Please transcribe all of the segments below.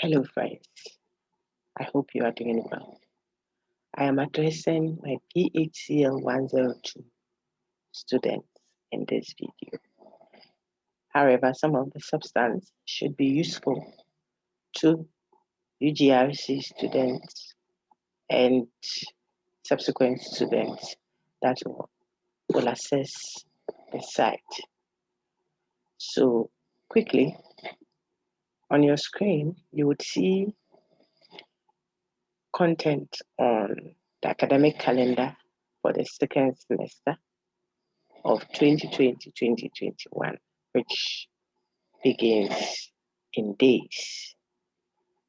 Hello, friends. I hope you are doing well. I am addressing my PHCL 102 students in this video. However, some of the substance should be useful to UGRC students and subsequent students that will access the site. So, quickly, on your screen, you would see content on the academic calendar for the second semester of 2020-2021, which begins in days.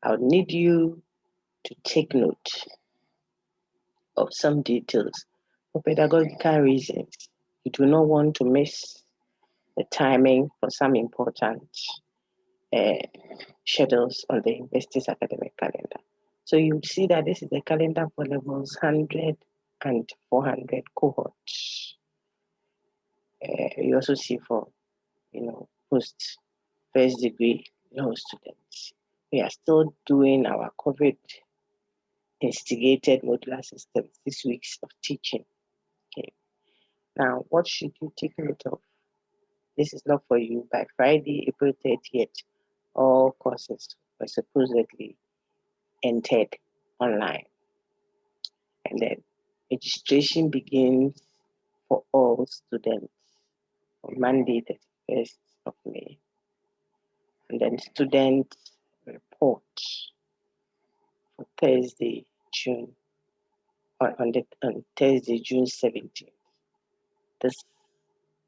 I would need you to take note of some details for pedagogical reasons. You do not want to miss the timing for some important schedules on the university's academic calendar. So you see that this is the calendar for levels 100 and 400 cohorts. You also see for, post first degree law students. We are still doing our COVID instigated modular systems, 6 weeks of teaching. Okay. Now, what should you take note of? This is not for you. By Friday, April 30th, all courses were supposedly entered online. And then registration begins for all students on Monday, 31st of May. And then students report for Thursday, June, on Thursday, June 17th. This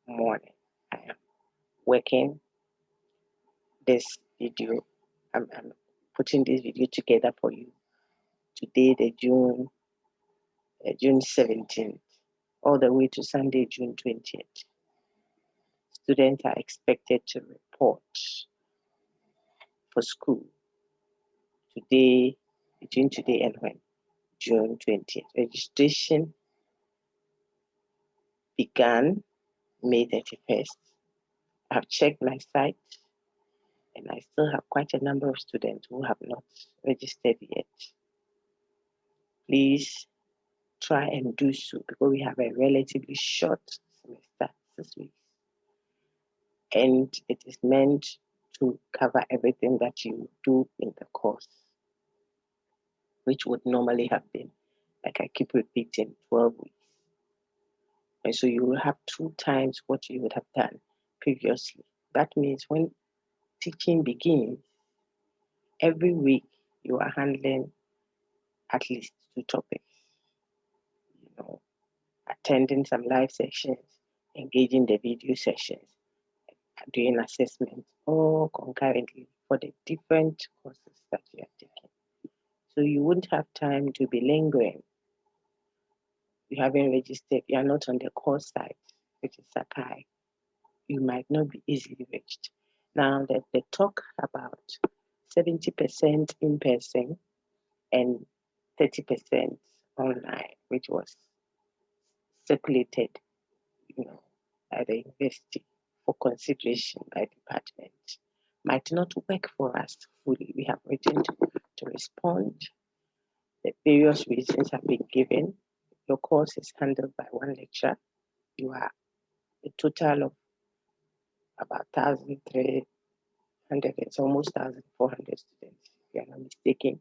morning, I am working this video. I'm putting this video together for you. Today, the June 17th, all the way to Sunday, June 20th. Students are expected to report for school today, between today and when? June 20th. Registration began May 31st. I've checked my site and I still have quite a number of students who have not registered yet. Please try and do so because we have a relatively short semester, 6 weeks. And it is meant to cover everything that you do in the course, which would normally have been, like I keep repeating, 12 weeks. And so you will have 2 times what you would have done previously. That means when teaching begins, every week you are handling at least 2 topics. Attending some live sessions, engaging the video sessions, doing assessments, all concurrently for the different courses that you are taking. So you won't have time to be lingering. You haven't registered, you are not on the course site, which is Sakai. You might not be easily reached. Now that they talk about 70% in person and 30% online, which was circulated, by the university for consideration by department, might not work for us fully. We have written to respond. The various reasons have been given. Your course is handled by one lecturer. You are a total of about 1,300, it's almost 1,400 students, if you are not mistaken.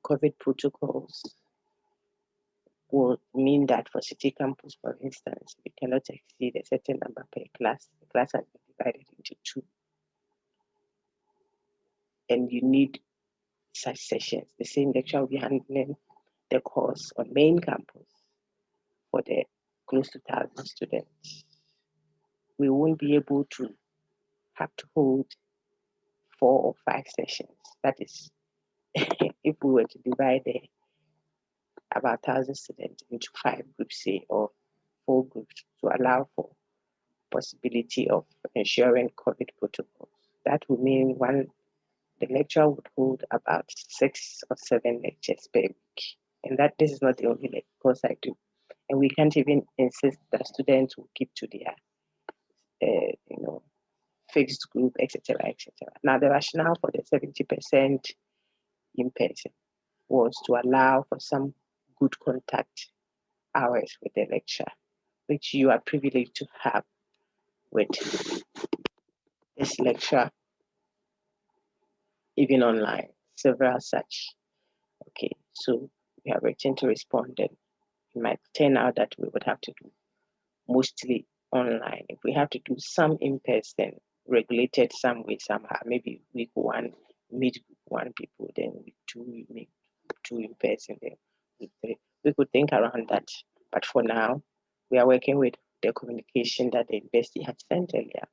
COVID protocols will mean that for city campus, for instance, we cannot exceed a certain number per class. The class has been divided into 2. And you need such sessions. The same lecturer will be handling the course on main campus for the close to 1,000 students. We won't be able to have to hold 4 or 5 sessions. That is, if we were to divide about 1,000 students into 5 groups, say, or 4 groups, to allow for possibility of ensuring COVID protocols. That would mean the lecturer would hold about 6 or 7 lectures per week. And this is not the only course I do. And we can't even insist that students will keep to their, fixed group, etc., etc. Now, the rationale for the 70% in person was to allow for some good contact hours with the lecturer, which you are privileged to have with this lecture, even online, several such. Okay, so we have written to respond, and it might turn out that we would have to do mostly online. If we have to do some in person, regulated some way, somehow, maybe week one, meet one people, then week two, we meet two in person, then week three. We could think around that. But for now, we are working with the communication that the university had sent earlier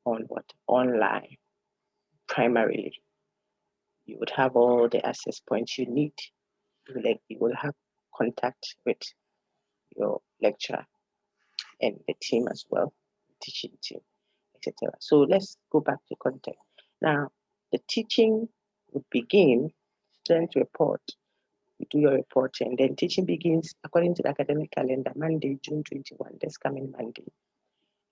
on what? Online, primarily. You would have all the access points you need. You will have contact with your lecturer and the team as well, teaching team, etc. So let's go back to content. Now, the teaching would begin, student report, you do your report, and then teaching begins according to the academic calendar, Monday, June 21, this coming Monday.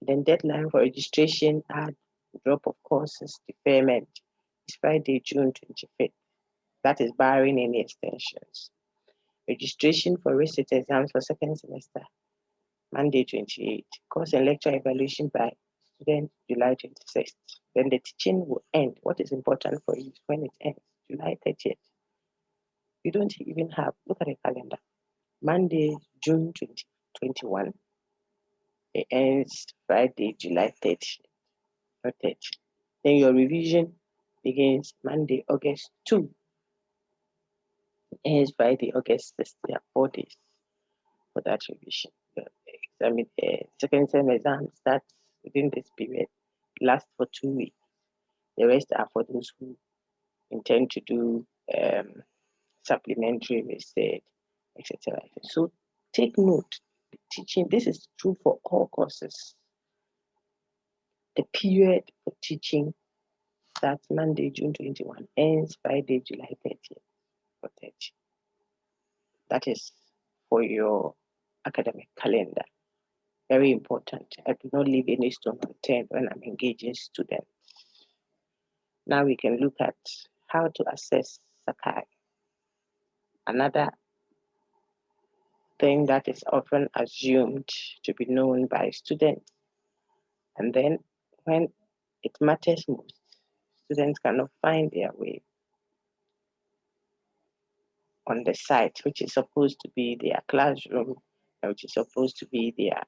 Then deadline for registration, add, drop of courses, deferment is Friday, June 25th. That is barring any extensions. Registration for research exams for second semester, Monday 28th. Course and lecture evaluation by student, July 26th. Then the teaching will end. What is important for you is when it ends, July 30th. You don't even have, look at the calendar. Monday, June 2021. It ends Friday, July 30th. Then your revision begins Monday, August 2. It ends Friday, August 6th. There are 4 days for that revision. Second term exam starts within this period, lasts for 2 weeks. The rest are for those who intend to do supplementary research, etc. So take note, teaching, this is true for all courses. The period for teaching starts Monday, June 21, ends Friday, July 30th. For 30. That is for your academic calendar. Very important. I do not leave any stone unturned when I'm engaging students. Now we can look at how to assess Sakai. Another thing that is often assumed to be known by students. And then when it matters most, students cannot find their way on the site, which is supposed to be their classroom, and which is supposed to be their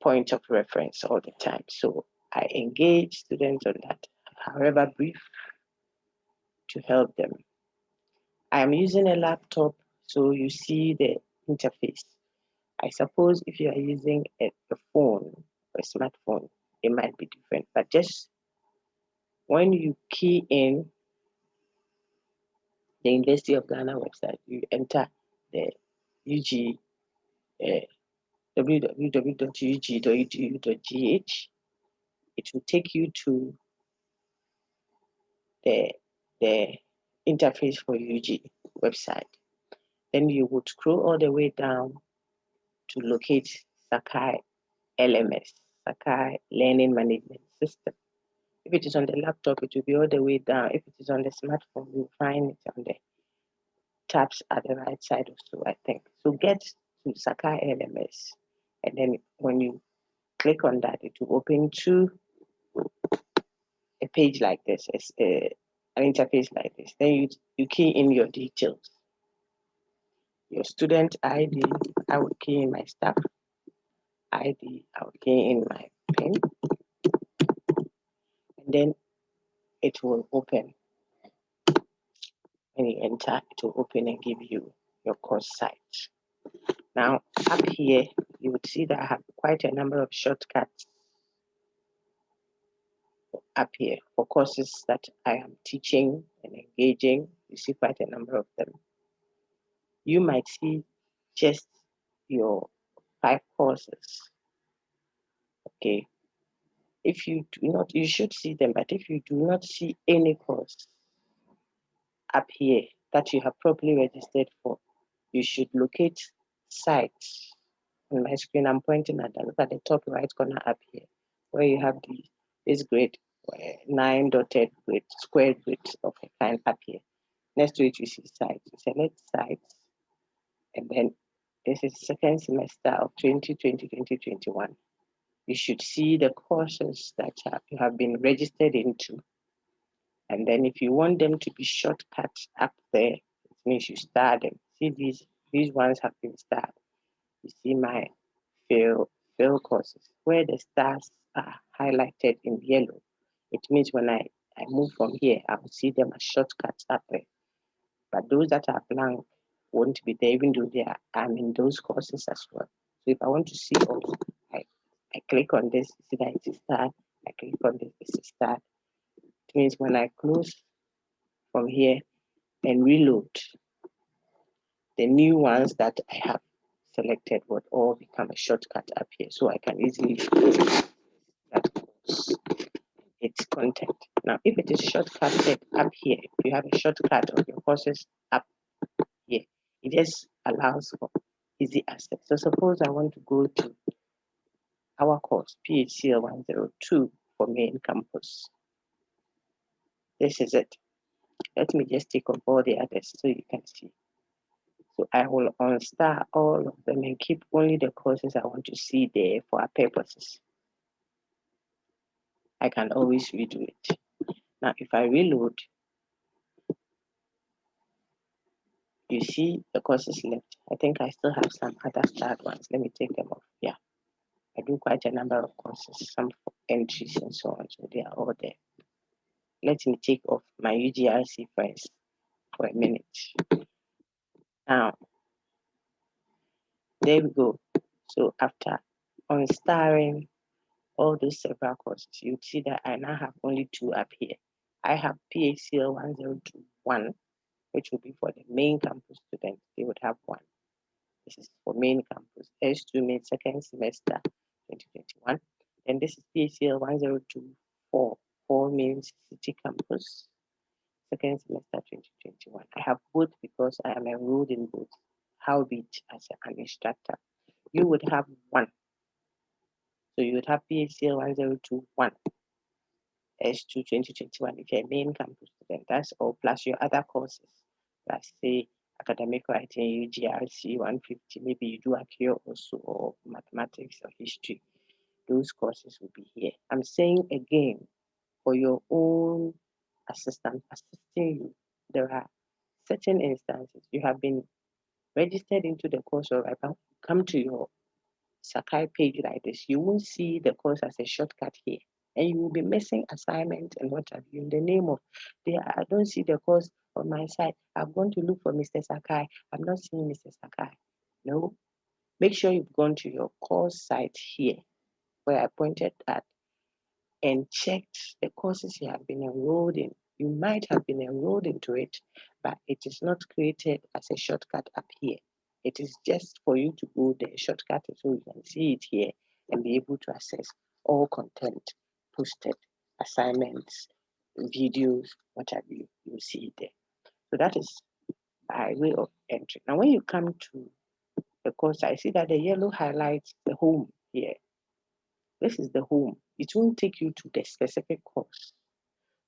point of reference all the time. So I engage students on that, however brief, to help them. I am using a laptop, so you see the interface. I suppose if you are using a phone or a smartphone, it might be different, but just when you key in the University of Ghana website, you enter the UG, www.ug.edu.gh, it will take you to the interface for UG website. Then you would scroll all the way down to locate Sakai LMS, Sakai Learning Management System. If it is on the laptop, it will be all the way down. If it is on the smartphone, you'll find it on the tabs at the right side also, I think. So get to Sakai LMS, and then when you click on that, it will open to a page like this, an interface like this. Then you key in your details. Your student ID, I would key in my staff ID, I would key in my PIN, and then it will open. When you enter, it will open and give you your course site. Now, up here, you would see that I have quite a number of shortcuts up here for courses that I am teaching and engaging. You see quite a number of them. You might see just your 5 courses. Okay. If you do not, you should see them, but if you do not see any course up here that you have properly registered for, you should locate sites. On my screen, I'm pointing at that. Look at the top right corner up here, where you have the this grid, 9 dotted grid, square grid of a kind up here. Next to it, you see sites. You select sites, and then this is second semester of 2020-2021. You should see the courses that you have been registered into. And then if you want them to be shortcuts up there, it means you star them. See, these ones have been starred. You see my fail courses where the stars are highlighted in yellow. It means when I move from here, I will see them as shortcuts up there. But those that are blank won't be there, even though I'm in those courses as well. So if I want to see also, I click on this, see that it is starred. I click on this, it is starred. It means when I close from here and reload, the new ones that I have selected would all become a shortcut up here. So I can easily that course, its content. Now, if it is shortcutted up here, if you have a shortcut of your courses up here, it just allows for easy access. So suppose I want to go to our course, PHCL 102 for main campus. This is it. Let me just take off all the others so you can see. So I will unstar all of them and keep only the courses I want to see there for our purposes. I can always redo it. Now, if I reload, you see the courses left. I think I still have some other starred ones. Let me take them off. Yeah, I do quite a number of courses, some entries and so on. So they are all there. Let me take off my UGRC first for a minute. Now, there we go. So after unstarring all those several courses, you see that I now have only 2 up here. I have PHCL 1021, which will be for the main campus students. They would have 1. This is for main campus. S2 means second semester 2021. And this is PHCL 1024. 4 means city campus, second semester 2021. I have both because I am enrolled in both. Howbeit, as an instructor, you would have 1. So you would have PHCL 1021, S2 2021 if you're a main campus student. That's all, plus your other courses. Let's say academic writing, UGRC 150, maybe you do Akio also, or mathematics or history. Those courses will be here. I'm saying again, for your own assistant assisting you, there are certain instances you have been registered into the course, or come to your Sakai page like this, you won't see the course as a shortcut here. And you will be missing assignment and what have you in the name of, I don't see the course on my side. I'm going to look for Mr. Sakai. I'm not seeing Mr. Sakai. No. Make sure you've gone to your course site here where I pointed at and checked the courses you have been enrolled in. You might have been enrolled into it, but it is not created as a shortcut up here. It is just for you to go there, shortcut it so you can see it here and be able to access all content posted, assignments, videos, whatever you see it there. So that is by way of entry. Now, when you come to the course, I see that the yellow highlights the home here. This is the home. It won't take you to the specific course.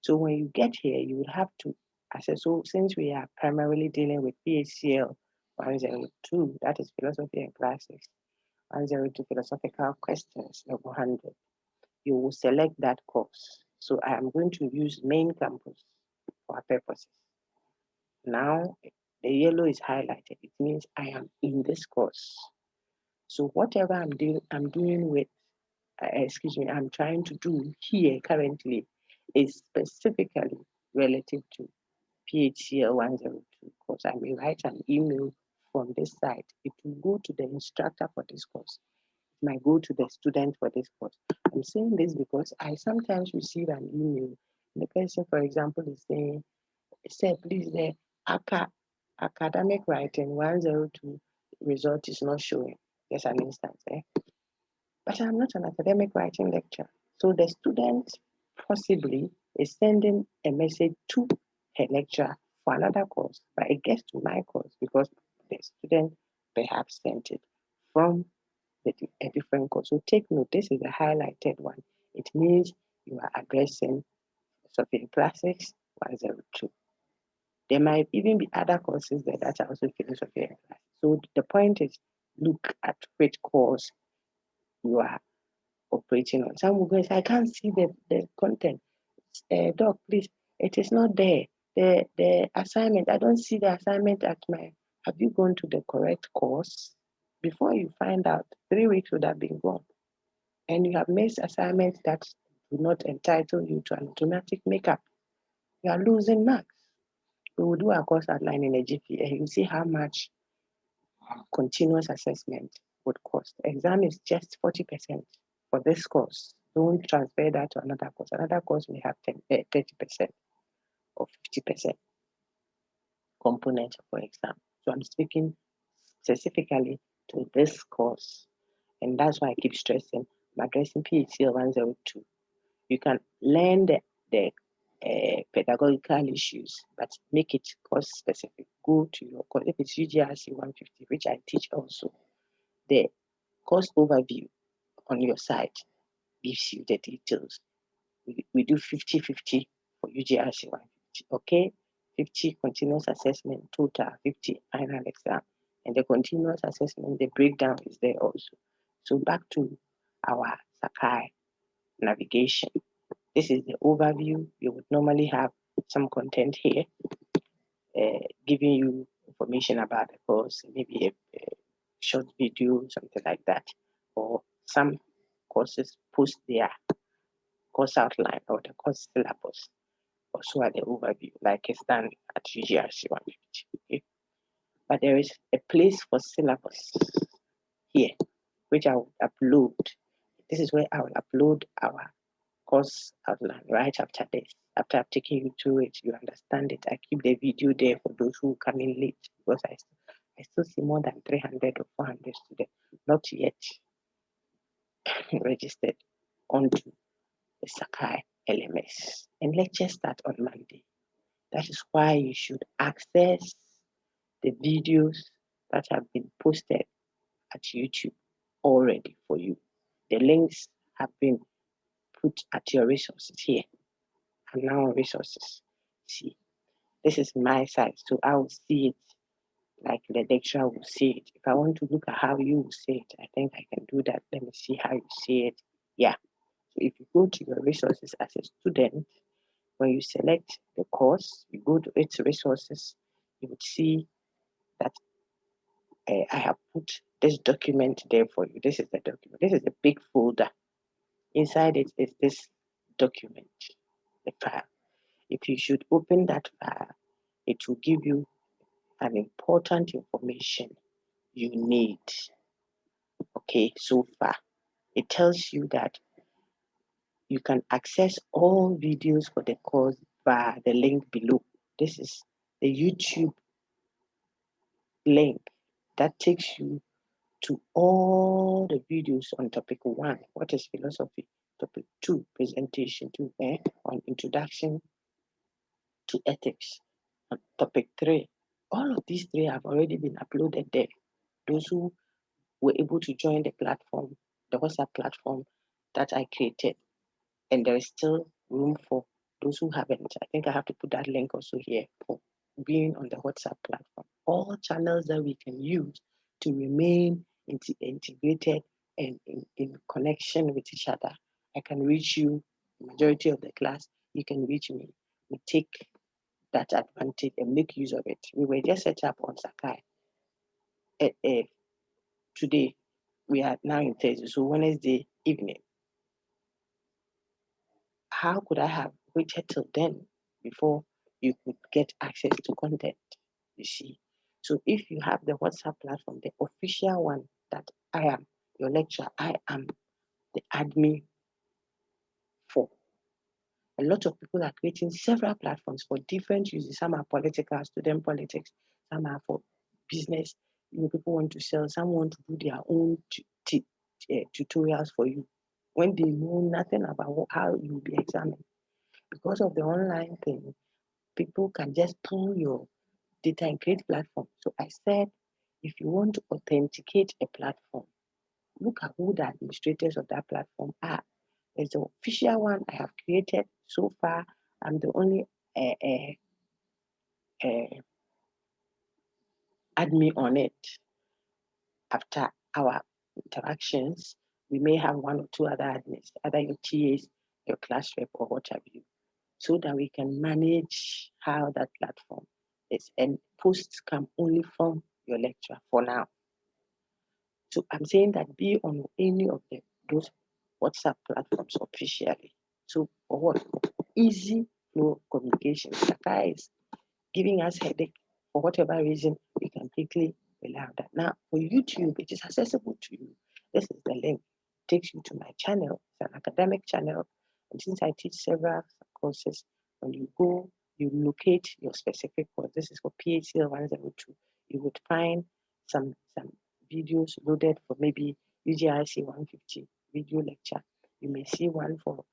So when you get here, you will have to access. So since we are primarily dealing with PHCL 102, that is philosophy and classics, 102 philosophical questions, level 100, you will select that course. So I am going to use main campus for our purposes. Now the yellow is highlighted. It means I am in this course. So whatever I'm doing with, I'm trying to do here currently is specifically relative to PHCL 102 course. I may write an email from this site. It will go to the instructor for this course. It might go to the student for this course. I'm saying this because I sometimes receive an email. The person, for example, is saying, please, the academic writing 102 result is not showing. There's an instance there. But I'm not an academic writing lecturer. So the student possibly is sending a message to her lecturer for another course, but it gets to my course because the student perhaps sent it from a different course. So take note, this is a highlighted one. It means you are addressing philosophy in classics 102. There might even be other courses there that are also philosophy in classics. So the point is, look at which course you are operating on. Some will go and say, I can't see the content. Doc, please, it is not there. The assignment, I don't see the assignment at my, have you gone to the correct course? Before you find out, 3 weeks would have been gone. And you have missed assignments that do not entitle you to an automatic makeup. You are losing marks. We will do a course outline in a GP and you see how much continuous assessment would cost. Exam is just 40% for this course. Don't transfer that to another course. Another course may have 30% or 50% component for exam. So I'm speaking specifically to this course. And that's why I keep stressing I'm addressing PHCL 102. You can learn the pedagogical issues, but make it course specific. Go to your course. If it's UGRC 150, which I teach also, the course overview on your site gives you the details. We do 50-50 for UGRC 150, okay? 50 continuous assessment, total 50 final exam. And the continuous assessment, the breakdown is there also. So back to our Sakai navigation. This is the overview. You would normally have some content here, giving you information about the course, maybe a short video, something like that. Or some courses post their course outline or the course syllabus also at the overview, like it's done at UGRC 150. Okay? But there is a place for syllabus here, which I will upload. This is where I will upload our course outline right after this. After I've taken you through it, you understand it. I keep the video there for those who come in late because I still see more than 300 or 400 students not yet registered onto the Sakai LMS. And lectures start on Monday. That is why you should access the videos that have been posted at YouTube already for you. The links have been put at your resources here. And now resources. See, this is my side, so I will see it like the lecturer will see it. If I want to look at how you will see it, I think I can do that. Let me see how you see it. Yeah. So if you go to your resources as a student, when you select the course, you go to its resources, you would see that I have put this document there for you. This is the document. This is a big folder. Inside it is this document, the file. If you should open that file, it will give you an important information you need. Okay, so far, it tells you that you can access all videos for the course via the link below. This is the YouTube link that takes you to all the videos on topic 1, what is philosophy? Topic 2, presentation 2, on introduction to ethics. On topic 3, all of these 3 have already been uploaded there. Those who were able to join the platform, the WhatsApp platform that I created, and there is still room for those who haven't. I think I have to put that link also here for being on the WhatsApp platform. All channels that we can use to remain integrated and in connection with each other. I can reach you, the majority of the class, you can reach me. We take that advantage and make use of it. We were just set up on Sakai. Today, we are now in Thursday, so Wednesday evening. How could I have waited till then before you could get access to content? You see, so if you have the WhatsApp platform, the official one that I am your lecturer, I am the admin for. A lot of people are creating several platforms for different uses. Some are political, student politics, some are for business. People want to sell, some want to do their own tutorials for you when they know nothing about how you will be examined. Because of the online thing, people can just pull your data and create platforms. So I said, if you want to authenticate a platform, look at who the administrators of that platform are. There's the official one I have created so far. I'm the only admin on it. After our interactions, we may have one or two other admins, either your TAs, your class rep, or what have you, so that we can manage how that platform is. And posts come only from your lecturer for now. So I'm saying that be on any of those WhatsApp platforms officially. So for what? Easy flow communication. Sakai is giving us headache for whatever reason, we can quickly rely on that. Now, for YouTube, it is accessible to you. This is the link. It takes you to my channel. It's an academic channel. And since I teach several courses, when you go, you locate your specific course. This is for PHCL 102. You would find some videos loaded for maybe UGIC 150 video lecture. You may see one for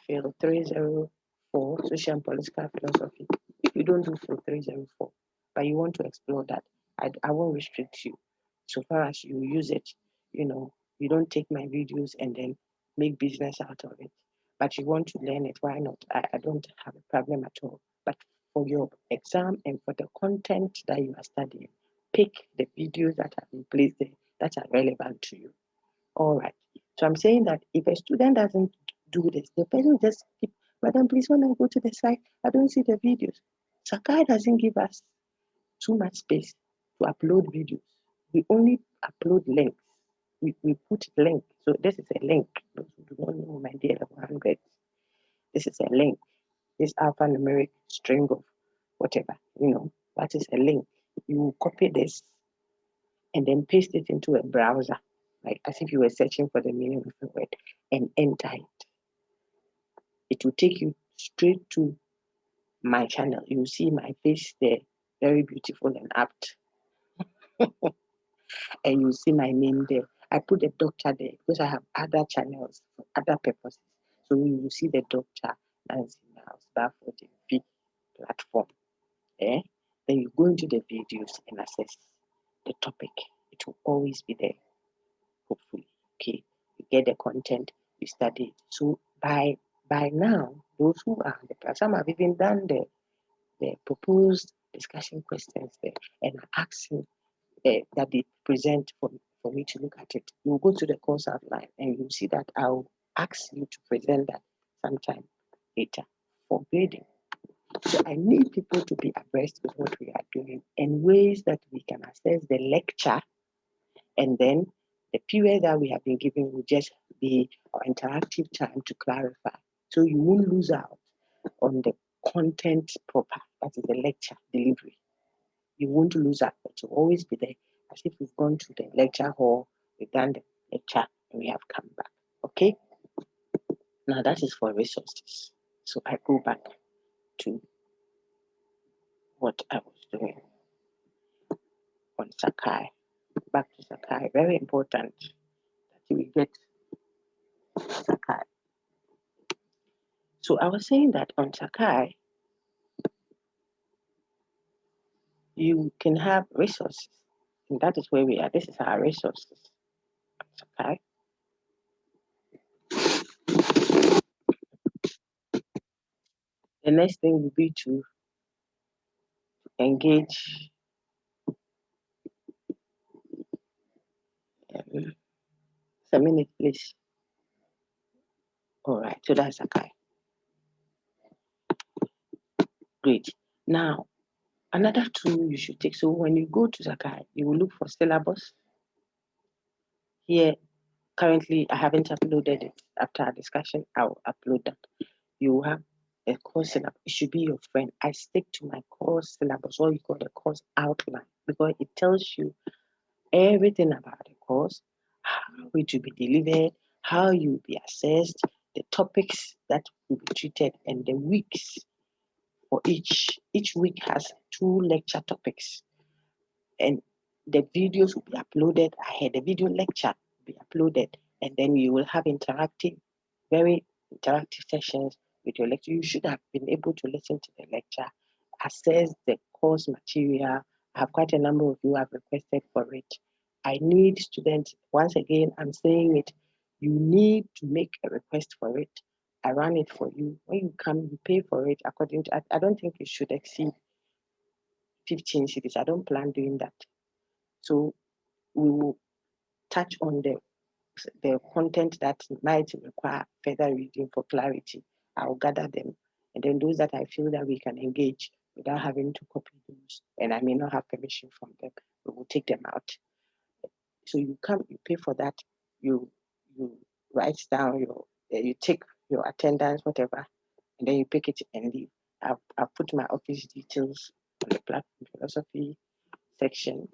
Field 304, Social and Political Philosophy. If you don't do Field 304, but you want to explore that, I won't restrict you. So far as you use it, you don't take my videos and then make business out of it. But you want to learn it, why not? I don't have a problem at all. But for your exam and for the content that you are studying, pick the videos that have been placed there that are relevant to you. All right. So I'm saying that if a student doesn't do this, the person just keep, Madam, please, when I go to the site, I don't see the videos. Sakai doesn't give us too much space to upload videos. We only upload links. We put link. So this is a link. Those who do not know my dear 100, this is a link. This alphanumeric string of whatever, that is a link. You copy this and then paste it into a browser, like as if you were searching for the meaning of the word, and enter it. It will take you straight to my channel. You see my face there, very beautiful and apt. And you see my name there. I put the doctor there because I have other channels for other purposes. So you will see the doctor Nancy Miles for the big platform. Then you go into the videos and access the topic. It will always be there, hopefully. Okay, you get the content, you study it. So by now, those who are some have even done the proposed discussion questions there and are asking that they present for me to look at it. You'll go to the course outline and you'll see that I'll ask you to present that sometime later for grading. So I need people to be abreast with what we are doing and ways that we can access the lecture, and then the period that we have been given will just be our interactive time to clarify. So you won't lose out on the content proper, that is the lecture delivery. You won't lose out, but you'll always be there as if we've gone to the lecture hall, we've done the lecture, and we have come back. Okay? Now that is for resources. So I go back to what I was doing on Sakai. Back to Sakai. Very important that we get Sakai. So I was saying that on Sakai, you can have resources. And that is where we are. This is our resources. Sakai. The next thing will be to engage a minute, please. All right, so that's Sakai. Great. Now, another tool you should take. So when you go to Sakai, you will look for Syllabus. Here, currently, I haven't uploaded it. After our discussion, I'll upload that. You have a course syllabus. It should be your friend. I stick to my course syllabus, what you call the course outline, because it tells you everything about the course, how it will be delivered, how you will be assessed, the topics that will be treated, and the weeks for each. Each week has 2 lecture topics, and the videos will be uploaded ahead. The video lecture will be uploaded, and then you will have very interactive sessions with your lecture. You should have been able to listen to the lecture, assess the course material. I have quite a number of you have requested for it. I need students, once again, I'm saying it, You need to make a request for it. I run it for you. When you come, you pay for it according to, I don't think it should exceed 15 cities. I don't plan doing that. So we will touch on the content that might require further reading for clarity. I'll gather them. And then those that I feel that we can engage without having to copy those, and I may not have permission from them, we will take them out. So you come, you pay for that, you write down you take your attendance, whatever, and then you pick it and leave. I've put my office details on the platform philosophy section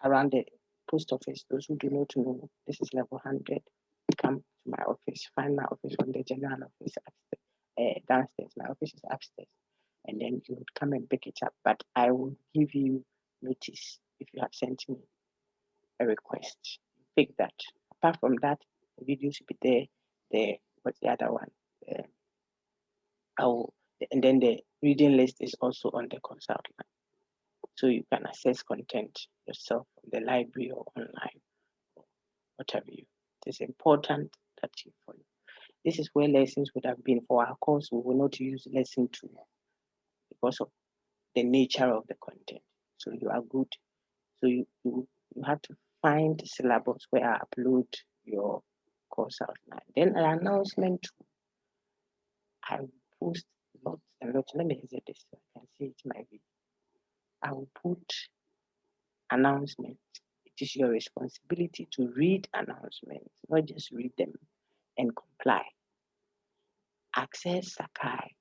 around the post office. Those who do not know, this is level 100. Come to my office, find my office from the general office upstairs, downstairs. My office is upstairs. And then you would come and pick it up. But I will give you notice if you have sent me a request. Pick that. Apart from that, the video should be there. What's the other one? And then the reading list is also on the consult line. So you can access content yourself from the library or online, or whatever you. It is important that you follow. This is where lessons would have been for our course. We will not use lesson 2 because of the nature of the content. So you are good. So you have to find the syllabus where I upload your course outline. Then an announcement too. I will post lots and lots. Let me exit this so I can see it might be. I will put announcements. It is your responsibility to read announcements, not just read them and comply. Access Sakai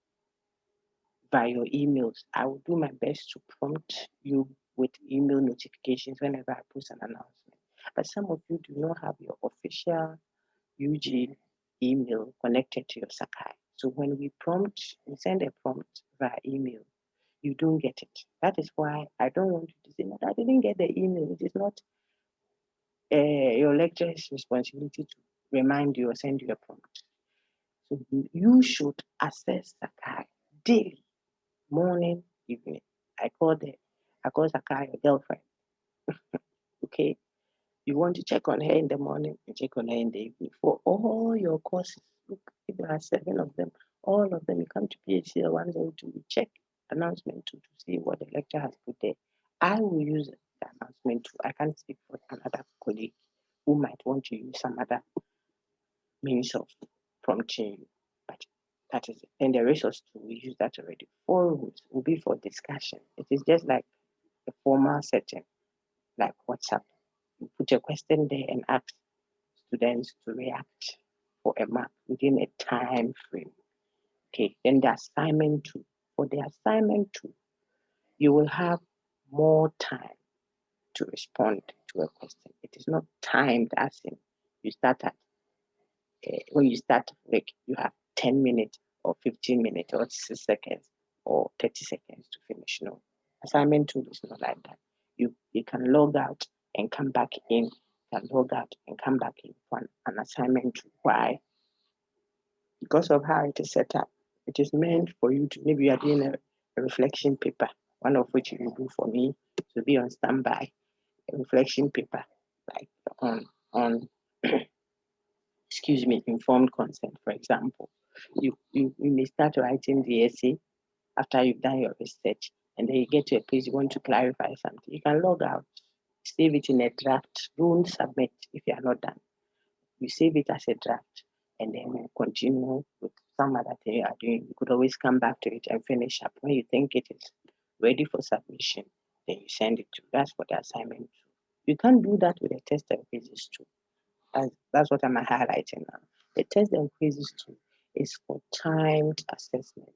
by your emails. I will do my best to prompt you with email notifications whenever I post an announcement. But some of you do not have your official UG email connected to your Sakai. So when we send a prompt via email, you don't get it. That is why I don't want you to say, no, I didn't get the email. It is not your lecturer's responsibility to remind you or send you a prompt. So you should access Sakai daily, morning, evening. I call Sakai your girlfriend. Okay. You want to check on her in the morning and check on her in the evening for all your courses. Look, if there are 7 of them, all of them, you come to PHCL 102, you check announcement to see what the lecturer has put there. I will use the announcement too. I can't speak for another colleague who might want to use some other means of prompting you. But that is it. And the resource tool, we use that already. Forums will be for discussion. It is just like a formal setting, like WhatsApp. You put a question there and ask students to react for a mark within a time frame. Okay, then the assignment 2. For the assignment 2, you will have more time to respond to a question. It is not timed as in you start at when you start, like you have 10 minutes or 15 minutes or 6 seconds or 30 seconds to finish. No, assignment 2 is not like that. You can log out and come back in, can log out and come back in for an assignment 2. Why? Because of how it is set up. It is meant for you to, maybe you are doing a reflection paper, one of which you do for me to be on standby, a reflection paper, like on informed consent, for example. You may start writing the essay after you've done your research, and then you get to a place you want to clarify something. You can log out, save it in a draft. Don't submit if you are not done. You save it as a draft, and then you continue with some other thing you are doing. You could always come back to it and finish up. When you think it is ready for submission, then you send it to. That's for the assignment. You can't do that with a test and quizzes too. That's what I'm highlighting now. The test and quizzes too is for timed assessments.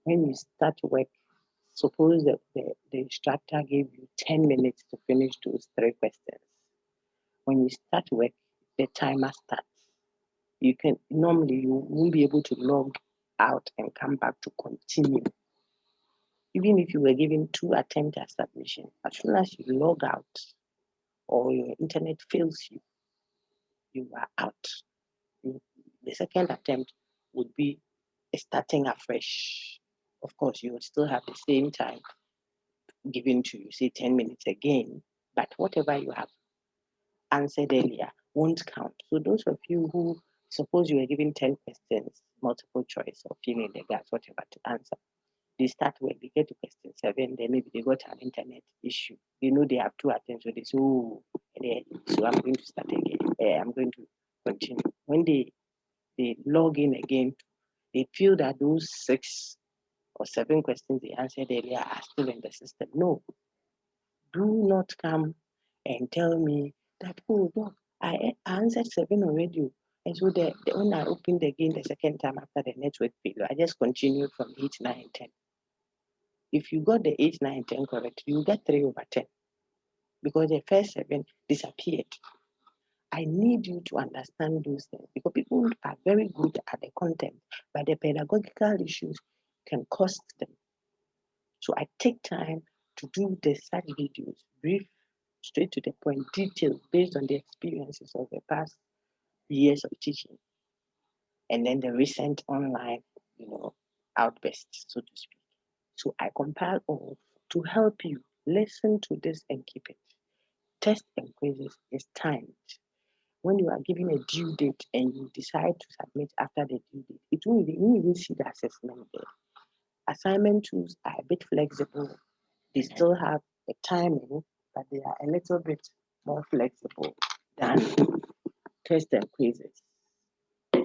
When you start work, suppose that the instructor gave you 10 minutes to finish those 3 questions. When you start work, the timer starts. You won't be able to log out and come back to continue. Even if you were given 2 attempts at submission, as soon as you log out or your internet fails you, you are out. The second attempt would be starting afresh. Of course, you would still have the same time given to you, say 10 minutes again, but whatever you have answered earlier won't count. So those of you who suppose you were given 10 questions, multiple choice or filling the gaps, whatever to answer, they start when they get to question 7, then maybe they got an internet issue. They know they have 2 attempts, so they say, oh, so I'm going to start again. I'm going to continue. When they log in again, they feel that those 6 or 7 questions they answered earlier are still in the system. No, do not come and tell me that, oh, no, I answered 7 already. And so when I opened again the second time after the network failure, I just continued from 8, 9, 10. If you got the 8, 9, 10 correct, you get 3/10 because the first 7 disappeared. I need you to understand those things because people are very good at the content, but the pedagogical issues can cost them. So I take time to do the such videos, brief, straight to the point, detailed, based on the experiences of the past years of teaching, and then the recent online, outbursts, so to speak. So I compile all to help you listen to this and keep it. Test and quizzes is timed. When you are given a due date and you decide to submit after the due date, you won't even see the assessment there. Assignment tools are a bit flexible. They still have a timing, but they are a little bit more flexible than test and quizzes.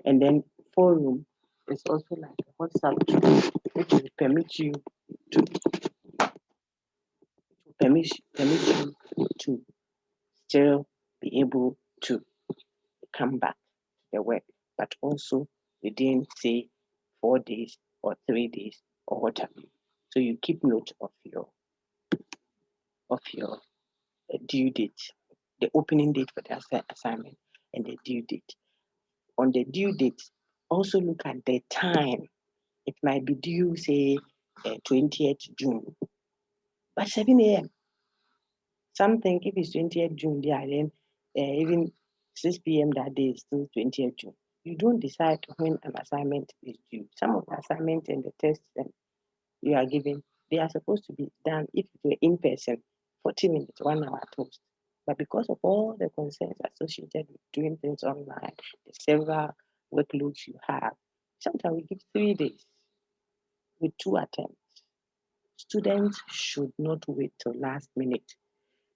And then forum is also like a WhatsApp tool, which will permit you to still be able to come back to the work, but also within say 4 days or 3 days or what have you. So you keep note of your due date, the opening date for the assignment, and the due date. On the due date, also look at the time. It might be due, say, 20th June, but 7 a.m. Some think if it's 20th June, then even 6 p.m. that day is still 20th June. You don't decide when an assignment is due. Some of the assignments and the tests and you are given, they are supposed to be done if it were in person, 40 minutes, 1 hour toast. But because of all the concerns associated with doing things online, the several workloads you have, sometimes we give 3 days with 2 attempts. Students should not wait till last minute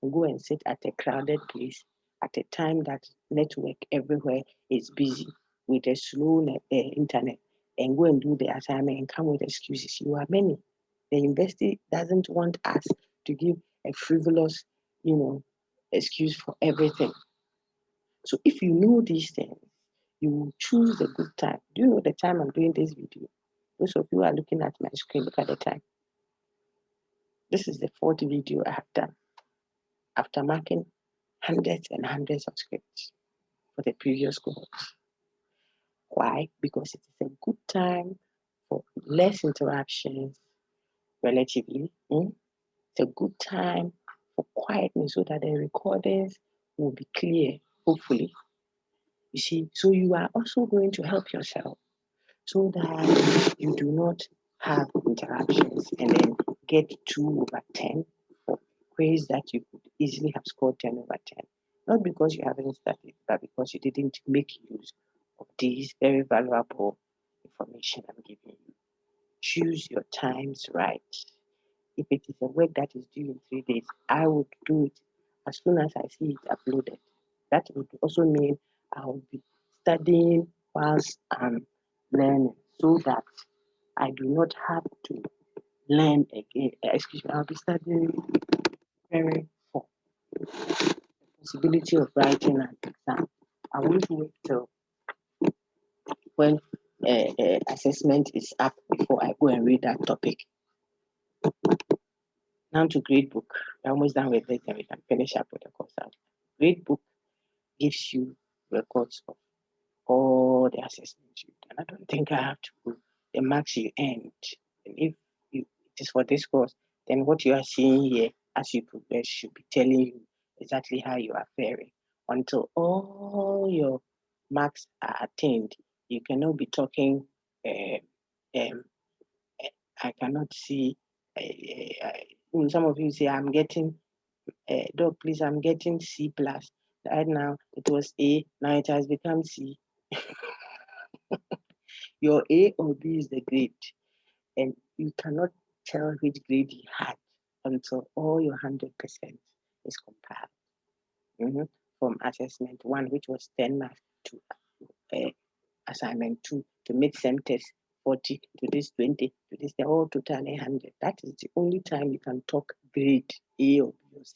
and go and sit at a crowded place at a time that network everywhere is busy with a slow internet and go and do the assignment and come with excuses. You are many. The university doesn't want us to give a frivolous, excuse for everything. So if you know these things, you will choose the good time. Do you know the time I'm doing this video? Those of you who are looking at my screen, look at the time. This is the 4th video I have done after marking hundreds and hundreds of scripts for the previous cohort. Why? Because it is a good time for less interruptions, relatively. It's a good time for quietness so that the recordings will be clear, hopefully. You see, so you are also going to help yourself so that you do not have interruptions and then get 2/10 for quiz that you could easily have scored 10/10. Not because you haven't studied, but because you didn't make use of these very valuable information I'm giving you. Choose your times right. If it is a work that is due in 3 days, I would do it as soon as I see it uploaded. That would also mean I will be studying whilst I'm learning so that I do not have to learn again. I'll be studying preparing for the possibility of writing an exam. I won't wait till when assessment is up before I go and read that topic. Now to gradebook. We're almost done with this and we can finish up with the course out. Gradebook gives you records of all the assessments you've done. I don't think I have to go the marks you earned. And if it is for this course, then what you are seeing here as you progress should be telling you exactly how you are faring. Until all your marks are attained, you cannot be talking. I cannot see. Some of you say, I'm getting, Doc, please, I'm getting C plus. Right now, it was A, now it has become C. Your A or B is the grade, and you cannot tell which grade you had until all your 100% is compiled. From assessment 1, which was 10 marks, to assignment 2, to mid-sem test 40, to this 20, to this, they're all totally 100. That is the only time you can talk grade A or B or C.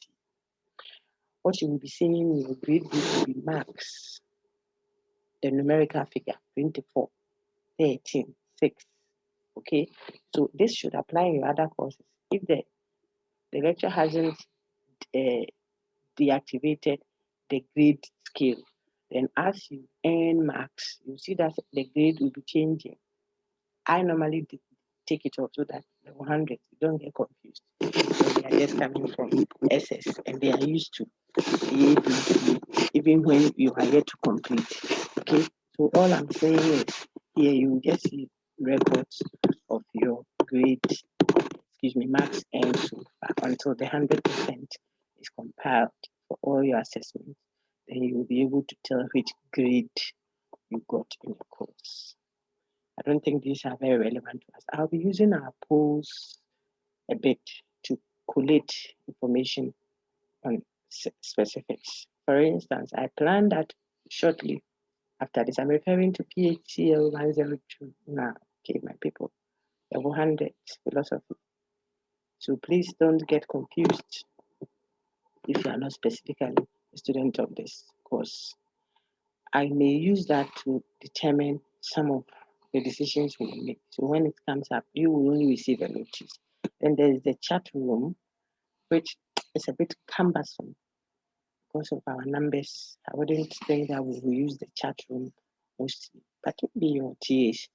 What you will be saying in your grade will be marks, the numerical figure, 24, 13, 6. Okay, so this should apply in your other courses. If the lecture hasn't deactivated the grade scale, then as you earn marks, you see that the grade will be changing. I normally take it off so that the 100, you don't get confused. So they are just coming from SS and they are used to A, B, C, even when you are yet to complete. Okay, so all I'm saying is here you just see records of your grade, marks and so far until the 100% is compiled for all your assessments. Then you will be able to tell which grade you got in the course. I don't think these are very relevant to us. I'll be using our polls a bit to collate information on specifics. For instance, I plan that shortly after this. I'm referring to PHCL 102 now. Okay, my people, level 100 philosophy. So please don't get confused if you are not specifically a student of this course. I may use that to determine some of the decisions we will make. So when it comes up, you will only receive a notice. Then there is the chat room, which is a bit cumbersome because of our numbers. I wouldn't think that we will use the chat room mostly, but maybe your TAs,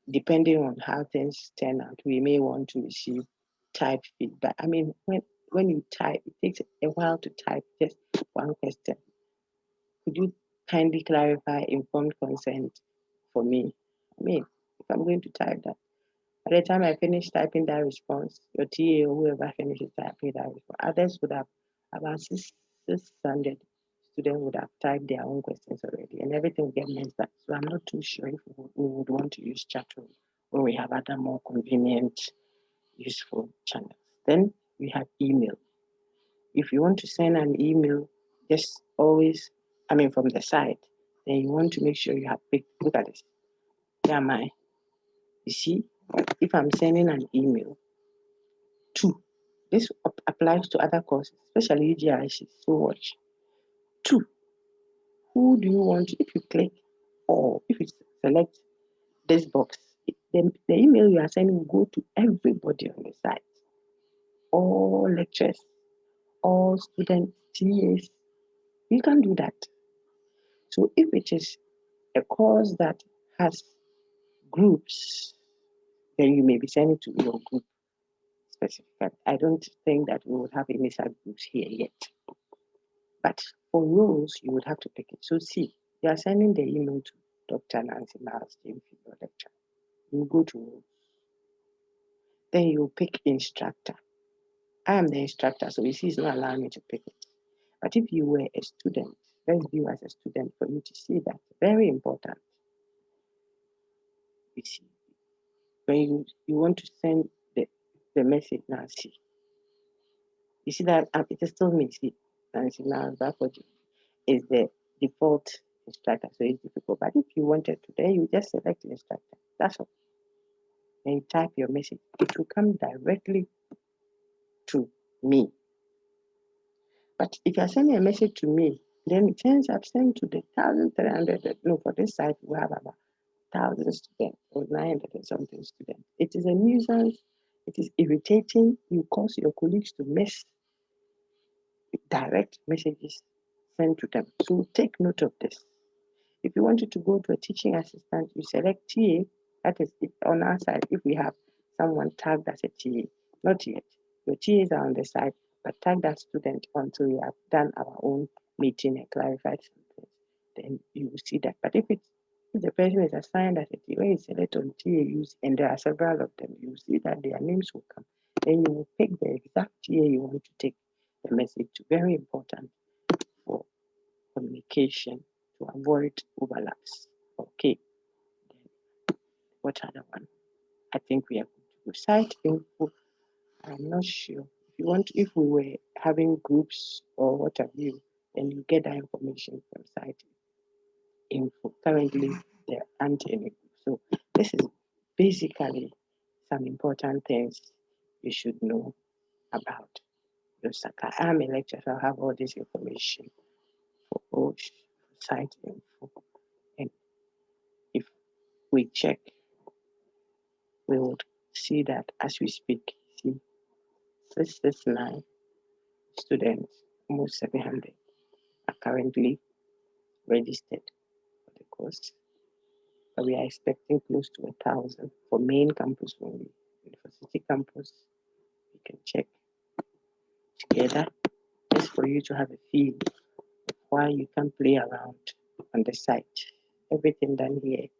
depending on how things turn out, we may want to receive type feedback. I mean, when you type, it takes a while to type just one question. Could you kindly clarify informed consent for me? I mean, if I'm going to type that, by the time I finish typing that response, your TA or whoever finishes typing that response, others would have, about 600 students would have typed their own questions already, and everything will get messed up. So I'm not too sure if we would want to use chat room when we have other more convenient, useful channels. Then we have email. If you want to send an email, just always, from the site, then you want to make sure you have picked, look at this. Here am I. You see, if I'm sending an email to, this applies to other courses, especially UGIC. So watch. 2, who do you want to, if you click or if you select this box, the email you are sending will go to everybody on the site. All lecturers, all students, TAs. You can do that. So if it is a course that has groups, then you may be sending to your group specifically. I don't think that we would have any such groups here yet. But for roles, you would have to pick it. So see, you are sending the email to Dr. Nancy Miles, your lecturer. You go to roles. Then you pick instructor. I am the instructor, so you see, it's not allowing me to pick it. But if you were a student, let's view as a student for you to see that. Very important. You see, when you want to send the message now, see. You see that it is still me, see. Nancy Miles, that's what is the default instructor, so it's difficult. But if you wanted to, then you just select the instructor. That's all. Then you type your message. It will come directly to me. But if you're sending a message to me, then it ends up sent to the 1,300. No, for this site, we have about 1,000 students or 900 and something students. It is a nuisance. It is irritating. You cause your colleagues to miss direct messages sent to them. So take note of this. If you wanted to go to a teaching assistant, you select TA. That is on our side. If we have someone tagged as a TA, not yet. Your TAs are on the side, but tag that student until we have done our own meeting and clarified something. Then you will see that. But if the person is assigned as a TA, when you select on TA use, and there are several of them, you will see that their names will come. Then you will pick the exact TA you want to take the message to. Very important for communication to avoid overlaps. Okay, then what other one? I think we are good to go. Site info, I'm not sure. If we were having groups or what have you, then you get that information from site info. Currently, there aren't any. So this is basically some important things you should know about your Sakai. I'm a lecturer, so I have all this information for both site info. And if we check, we would see that as we speak, see 669 students, almost 700, are currently registered for the course. But we are expecting close to 1,000 for main campus only. And for city campus, we can check together just for you to have a feel of why you can play around on the site. Everything done here is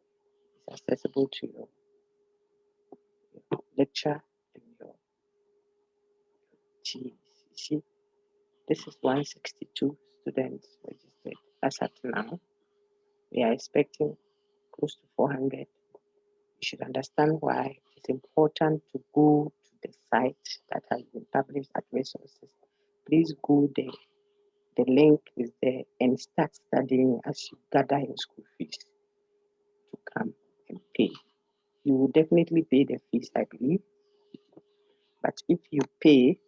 accessible to your lecture and your teams. You see, this is 162 students registered. As at now, we are expecting close to 400. You should understand why it's important to go to the site that has been published at resources. Please go there. The link is there and start studying as you gather your school fees to come and pay. You will definitely pay the fees, I believe. But if you pay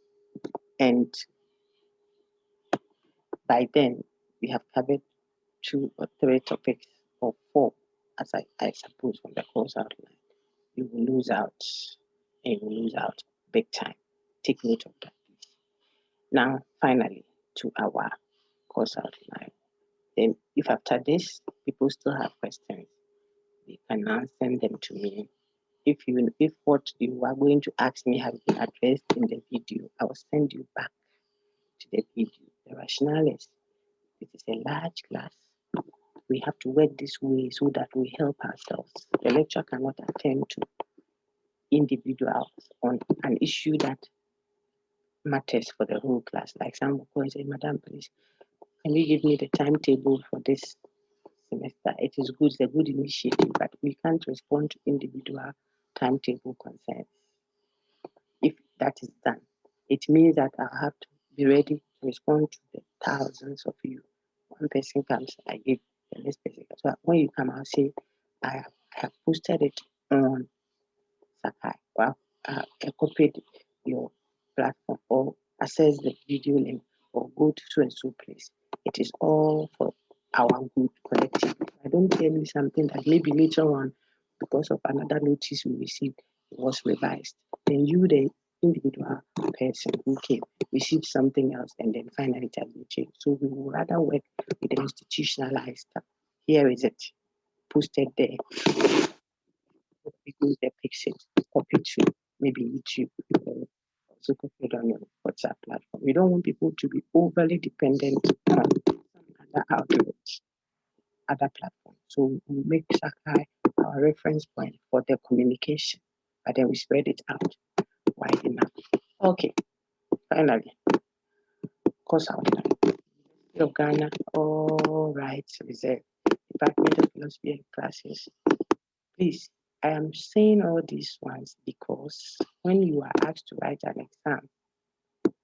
and by then we have covered 2 or 3 topics or 4, as I suppose from the course outline, you will lose out and you will lose out big time. Take note of that, please. Now, finally, to our course outline. Then, if after this people still have questions, they can now send them to me. If what you are going to ask me has been addressed in the video, I will send you back to the video. The rationale is it is a large class. We have to work this way so that we help ourselves. The lecturer cannot attend to individuals on an issue that matters for the whole class. Like some will say, Madam, please, can you give me the timetable for this semester? It is good, it's a good initiative, but we can't respond to individual timetable concerns. If that is done, it means that I have to be ready to respond to the thousands of you. One person comes, I give the next person. So when you come, I'll say, I have posted it on Sakai. Well, I copied your platform or access the video link or go to so and so place. It is all for our good collectively. I don't tell you something that maybe later on, because of another notice we received, it was revised. Then you, the individual person who came, received something else, and then finally it has been changed. So we would rather work with the institutionalized stuff. Here is it, posted there. Because the pixels copy to maybe YouTube or also copied on your WhatsApp platform. We don't want people to be overly dependent on some other outlets, other platforms. So we make Sakai our reference point for the communication, but then we spread it out wide enough. Okay, finally, course outline. University of Ghana, all rights reserved. Department of Philosophy and Classes. Please, I am saying all these ones because when you are asked to write an exam,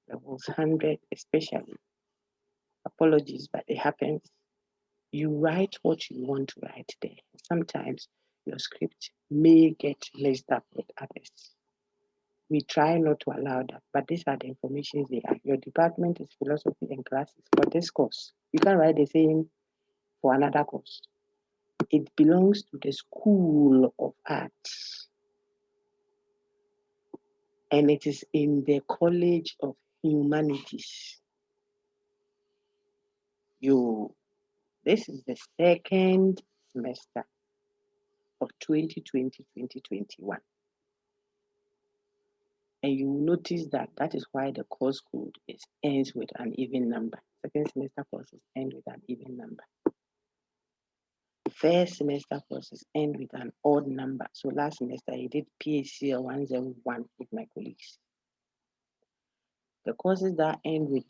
levels 100 especially, apologies, but it happens. You write what you want to write there. Sometimes your script may get mixed up with others. We try not to allow that, but these are the information they are. Your department is philosophy and classes for this course. You can write the same for another course. It belongs to the School of Arts, and it is in the College of Humanities. This is the second semester of 2020-2021. And you will notice that is why the course code ends with an even number. Second semester courses end with an even number. First semester courses end with an odd number. So last semester I did PHCL 101 with my colleagues. The courses that end with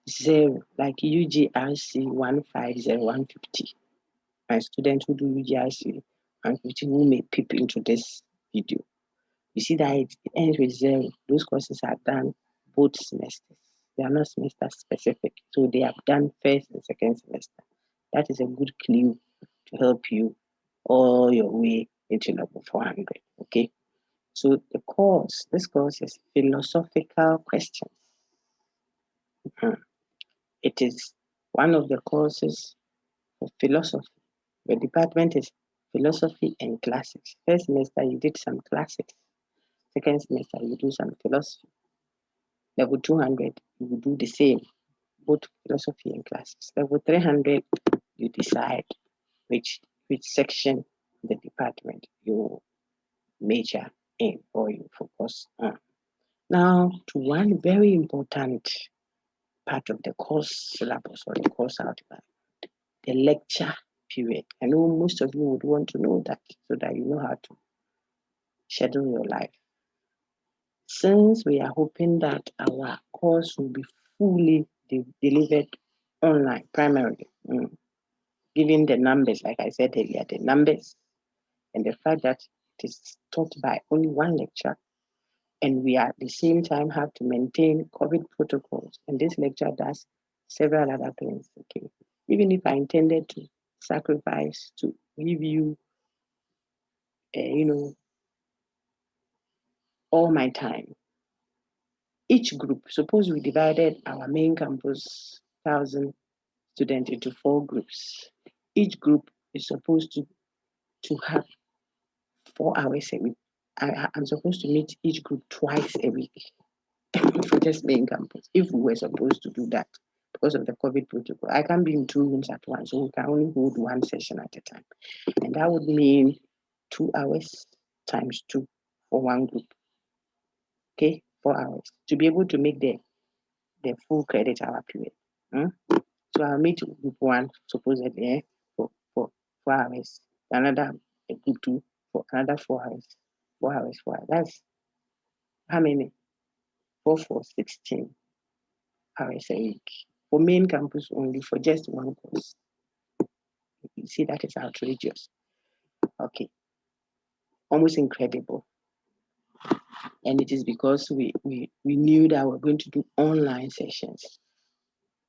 0, like UGRC 150150. My students who do UGRC 150 who may peep into this video. You see that it ends with 0. Those courses are done both semesters. They are not semester specific. So they have done first and second semester. That is a good clue to help you all your way into level 400. Okay. So this course is philosophical questions. It is one of the courses for philosophy. The department is philosophy and classics. First semester you did some classics. Second semester you do some philosophy. Level 200 you will do the same, both philosophy and classics. Level 300 you decide which section of the department you major in or you focus on. Now to one very important part of the course syllabus or the course outline, the lecture period. I know most of you would want to know that so that you know how to schedule your life. Since we are hoping that our course will be fully delivered online primarily, given the numbers, like I said earlier, the numbers and the fact that it is taught by only one lecture, and we at the same time have to maintain COVID protocols, and this lecture does several other things. Okay, even if I intended to sacrifice to give you, all my time, each group, suppose we divided our main campus 1,000 students into 4 groups. Each group is supposed to have 4 hours a week. I'm supposed to meet each group twice a week for just main campus. If we were supposed to do that because of the COVID protocol, I can't be in 2 rooms at once, so we can only hold 1 session at a time. And that would mean 2 hours times 2 for 1 group. Okay, 4 hours to be able to make the full credit hour period. So I'll meet group 1 supposedly for 4 hours, another group 2 for another 4 hours. 4 hours, 4 hours. That's how many? 4 for 16 hours a week. For main campus only, for just 1 course. You see, that is outrageous. Okay. Almost incredible. And it is because we knew that we're going to do online sessions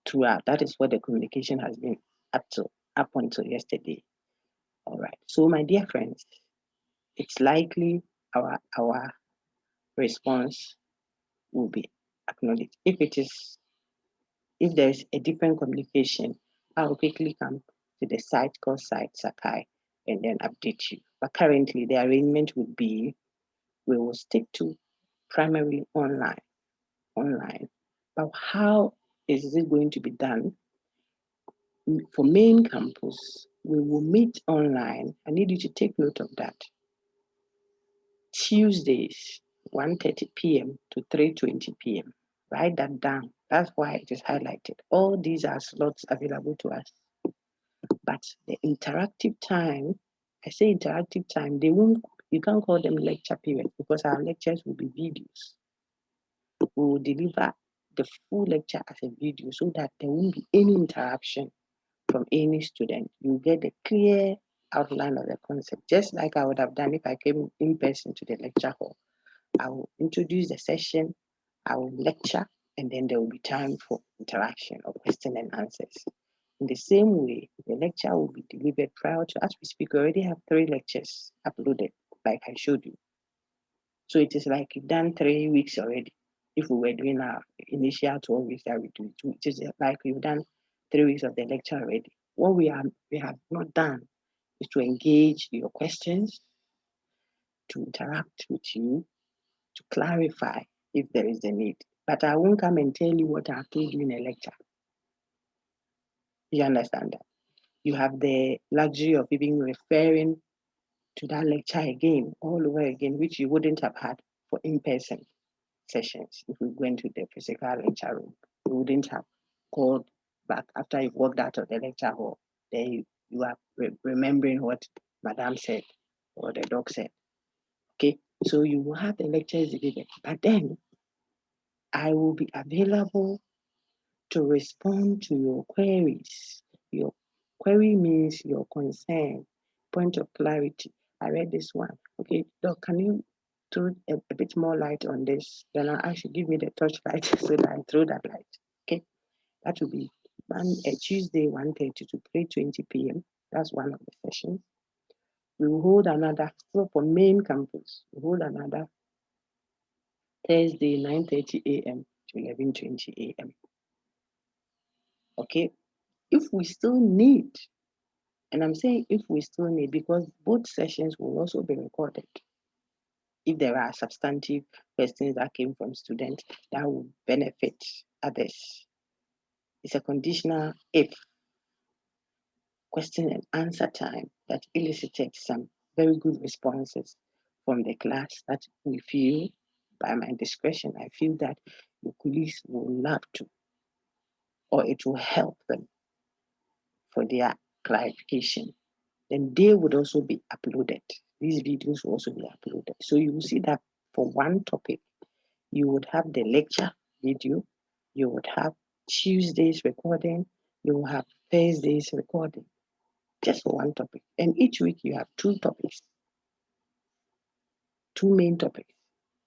throughout. That is what the communication has been up until yesterday. All right. So my dear friends, it's likely our response will be acknowledged. If there is a different communication, I will quickly come to the site called Site Sakai and then update you. But currently the arrangement would be we will stick to primarily online. But how is it going to be done? For main campus, we will meet online. I need you to take note of that. Tuesdays, 1:30 p.m. to 3:20 p.m. Write that down. That's why it is highlighted. All these are slots available to us. But the interactive time, I say interactive time, you can't call them lecture periods because our lectures will be videos. We will deliver the full lecture as a video so that there won't be any interruption from any student. You get the clear outline of the concept, just like I would have done if I came in person to the lecture hall. I will introduce the session, I will lecture, and then there will be time for interaction or question and answers. In the same way, the lecture will be delivered prior to, as we speak, we already have 3 lectures uploaded, like I showed you. So it is like you've done 3 weeks already. If we were doing our initial 12 weeks that we do, it is like we've done 3 weeks of the lecture already. What we have not done is to engage your questions, to interact with you, to clarify if there is a need. But I won't come and tell you what I've told you in a lecture. You understand that? You have the luxury of even referring to that lecture again, all over again, which you wouldn't have had for in-person sessions. If we went to the physical lecture room, you wouldn't have called back after you've walked out of the lecture hall. Then you are remembering what Madam said or the doc said. Okay, so you will have the lectures delivered, but then I will be available to respond to your queries. Your query means your concern, point of clarity. I read this one. Okay, Doc, can you throw a bit more light on this? Then I'll ask you, give me the torchlight so that I throw that light. Okay, that will be Tuesday, 1:30 to 3:20 p.m. That's one of the sessions. We will hold another, so for main campus, we hold another Thursday, 9:30 a.m. to 11:20 a.m. Okay, if we still need, and I'm saying if we still need, because both sessions will also be recorded. If there are substantive questions that came from students that will benefit others, it's a conditional if question and answer time that elicited some very good responses from the class that we feel, by my discretion, I feel that the colleagues will love to, or it will help them for their clarification. Then they would also be uploaded. These videos will also be uploaded. So you will see that for one topic, you would have the lecture video, you would have Tuesday's recording, you will have Thursday's recording, just for one topic. And each week you have two topics, two main topics.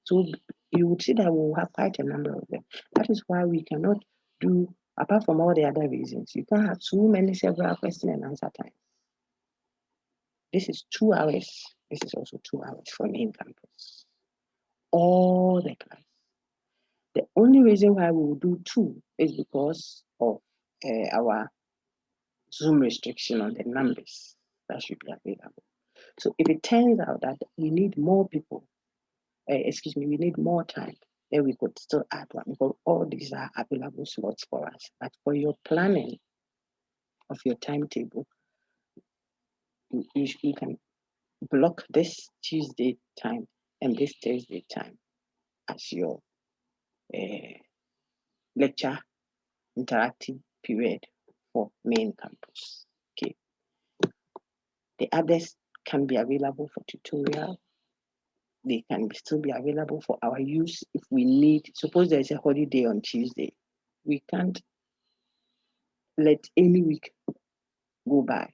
So you would see that we will have quite a number of them. That is why we cannot do, apart from all the other reasons, you can't have so many several question and answer times. This is 2 hours. This is also 2 hours for main campus. All the class. The only reason why we will do 2 is because of our Zoom restriction on the numbers that should be available. So if it turns out that we need more people, we need more time, then we could still add one, because all these are available slots for us. But for your planning of your timetable, you can block this Tuesday time and this Thursday time as your lecture interactive period for main campus. Okay. The others can be available for tutorial. They can still be available for our use if we need. Suppose there's a holiday on Tuesday. We can't let any week go by.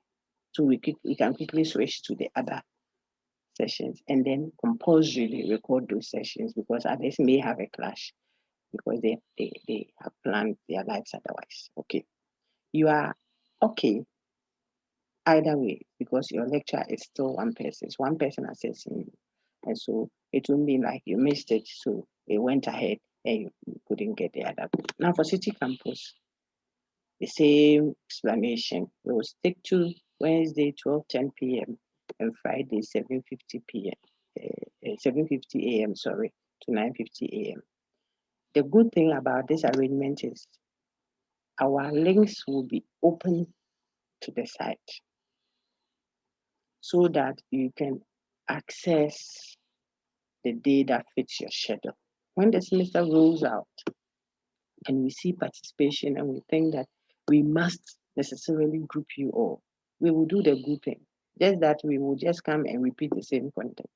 So we can quickly switch to the other sessions and then compulsorily record those sessions, because others may have a clash because they have planned their lives otherwise. Okay. You are okay either way, because your lecture is still one person. It's one person assessing you. And so it won't be like you missed it, so it went ahead and you couldn't get the other group. Now for City Campus, the same explanation. We will stick to Wednesday 12:10 p.m. and Friday 7:50 p.m. 7:50 a.m. Sorry, to 9:50 a.m. The good thing about this arrangement is our links will be open to the site, so that you can access the day that fits your schedule. When the semester rolls out and we see participation and we think that we must necessarily group you all, we will do the good thing. Just that we will just come and repeat the same content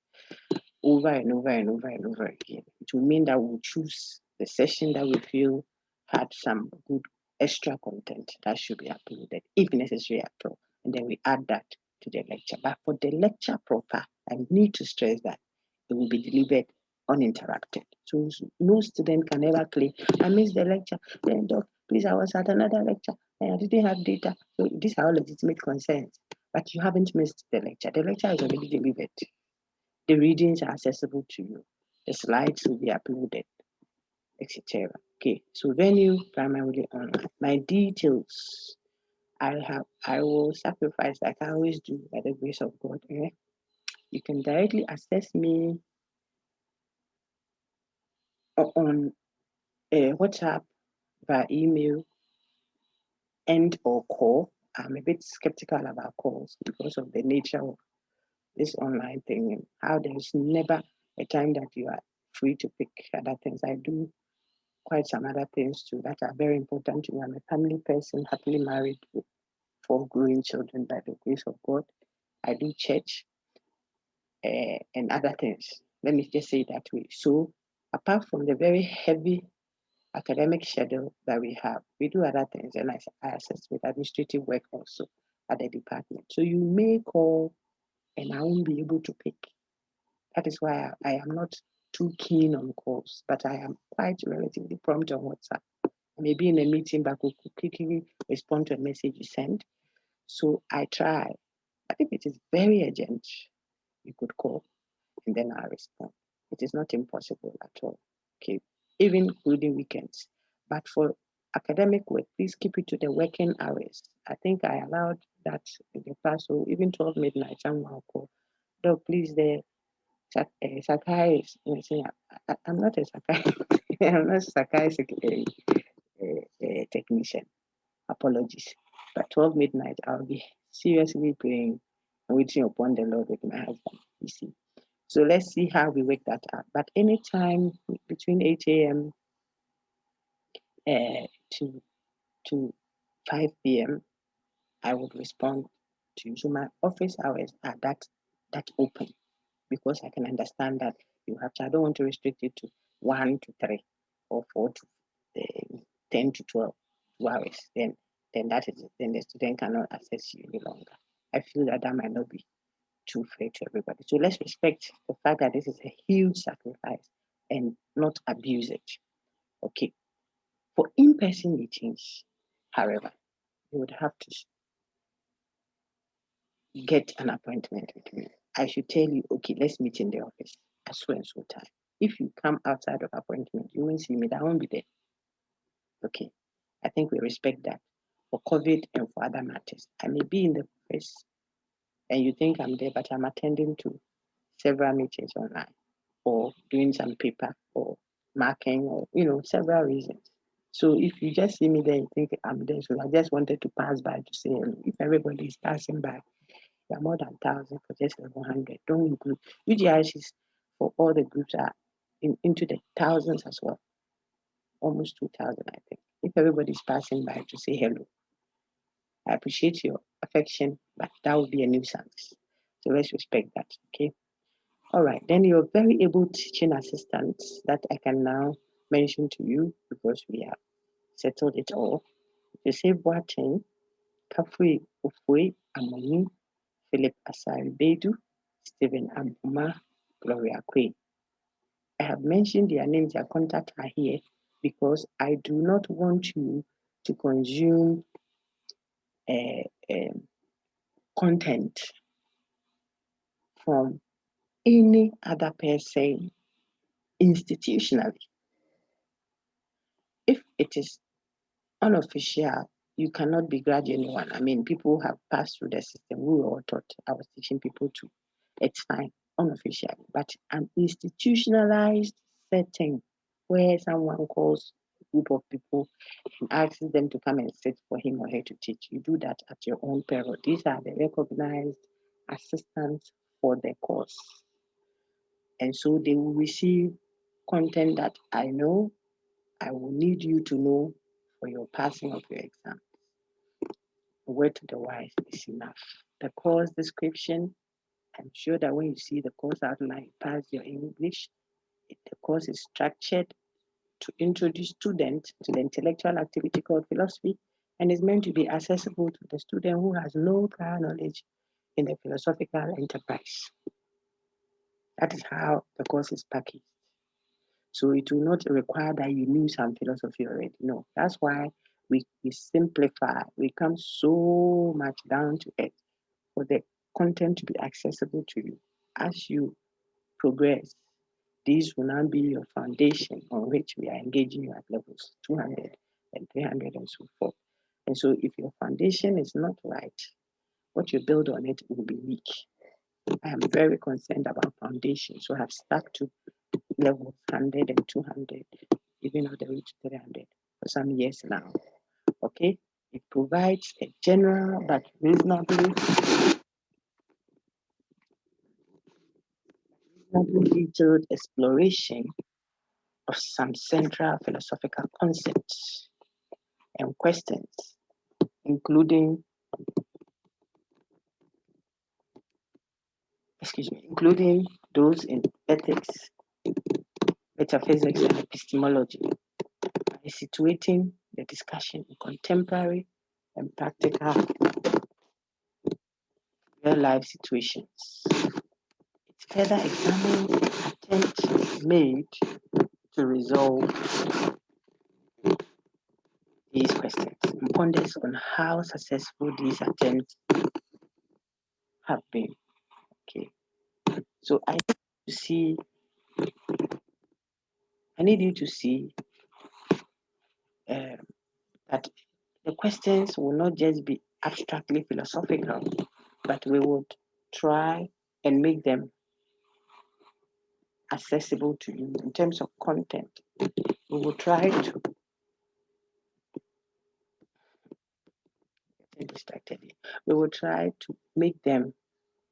over and over and over and over again. It will mean that we'll choose the session that we feel had some good extra content that should be uploaded, if necessary at all. And then we add that to the lecture. But for the lecture proper, I need to stress that it will be delivered uninterrupted. So no student can ever claim, I missed the lecture. Then, Doc, please, I was at another lecture and I didn't have data. So these are all legitimate concerns. But you haven't missed the lecture. The lecture is already delivered. The readings are accessible to you. The slides will be uploaded, etc. Okay, so venue primarily online. My details, I will sacrifice like I always do by the grace of God. You can directly access me on WhatsApp, via email, and or call. I'm a bit skeptical about calls because of the nature of this online thing and how there's never a time that you are free to pick other things. I do quite some other things too that are very important to me. I'm a family person, happily married with 4 growing children by the grace of God. I do church and other things. Let me just say it that way. So apart from the very heavy academic schedule that we have. We do other things, and I assist with administrative work also at the department. So you may call and I won't be able to pick. That is why I am not too keen on calls, but I am quite relatively prompt on WhatsApp. I may be in a meeting, but will quickly respond to a message you send. So I try. But if it is very urgent, you could call and then I'll respond. It is not impossible at all. Okay, even including weekends. But for academic work, please keep it to the working hours. I think I allowed that in the past, so even 12 midnight, someone will call. No, please, the Sakai is saying, I'm not a Sakai, I'm not a Sakai technician. Apologies. But 12 midnight, I'll be seriously praying and waiting upon the Lord with my husband. You see. So let's see how we work that out. But anytime between 8 a.m. To 5 p.m., I would respond to you. So my office hours are that open because I can understand that you have to. I don't want to restrict it to 1 to 3 or 4 to 10 to 12 hours. Then that is it. Then the student cannot access you any longer. I feel that might not be too fair to everybody. So let's respect the fact that this is a huge sacrifice and not abuse it. Okay. For in-person meetings, however, you would have to get an appointment with me. I should tell you, okay, let's meet in the office at so and so time. If you come outside of appointment, you won't see me. I won't be there. Okay. I think we respect that for COVID and for other matters. I may be in the office and you think I'm there, but I'm attending to several meetings online or doing some paper or marking or, several reasons. So if you just see me there, you think I'm there. So I just wanted to pass by to say, if everybody is passing by, there are more than 1,000 for just 100. Don't include UGICs for all the groups are into the thousands as well, almost 2,000, I think. If everybody is passing by to say hello, I appreciate your affection, but that would be a nuisance. So let's respect that, okay? All right, then your very able teaching assistants that I can now mention to you because we have settled it all. You say Boateng, Kafui Ufui Amoni, Philip Asari Bedu, Stephen Ambuma, Gloria Kwe. I have mentioned their names, their contact are here because I do not want you to consume content from any other person institutionally. If it is unofficial, you cannot begrudge anyone. I mean, people have passed through the system. We were all taught. I was teaching people too. It's fine, unofficial. But an institutionalized setting where someone calls a group of people and asks them to come and sit for him or her to teach, you do that at your own peril. These are the recognized assistants for the course. And so they will receive content that I know I will need you to know for your passing of your exam. The word to the wise is enough. The course description, I'm sure that when you see the course outline, you pass your English. The course is structured to introduce students to the intellectual activity called philosophy and is meant to be accessible to the student who has no prior knowledge in the philosophical enterprise. That is how the course is packaged. So it will not require that you knew some philosophy already. No, that's why we simplify. We come so much down to earth for the content to be accessible to you. As you progress, these will now be your foundation on which we are engaging you at levels 200 and 300 and so forth. And so if your foundation is not right, what you build on it will be weak. I am very concerned about foundation. So I've stuck to levels 100 and 200, even all the way to 300 for some years now. Okay? It provides a general but reasonably detailed exploration of some central philosophical concepts and questions, including those in ethics, metaphysics, and epistemology. by situating the discussion in contemporary and practical real-life situations. It further examines attempts made to resolve these questions and ponders on how successful these attempts have been. Okay, so I need you to see that the questions will not just be abstractly philosophical, but we would try and make them accessible to you in terms of content. We will try to We will try to make them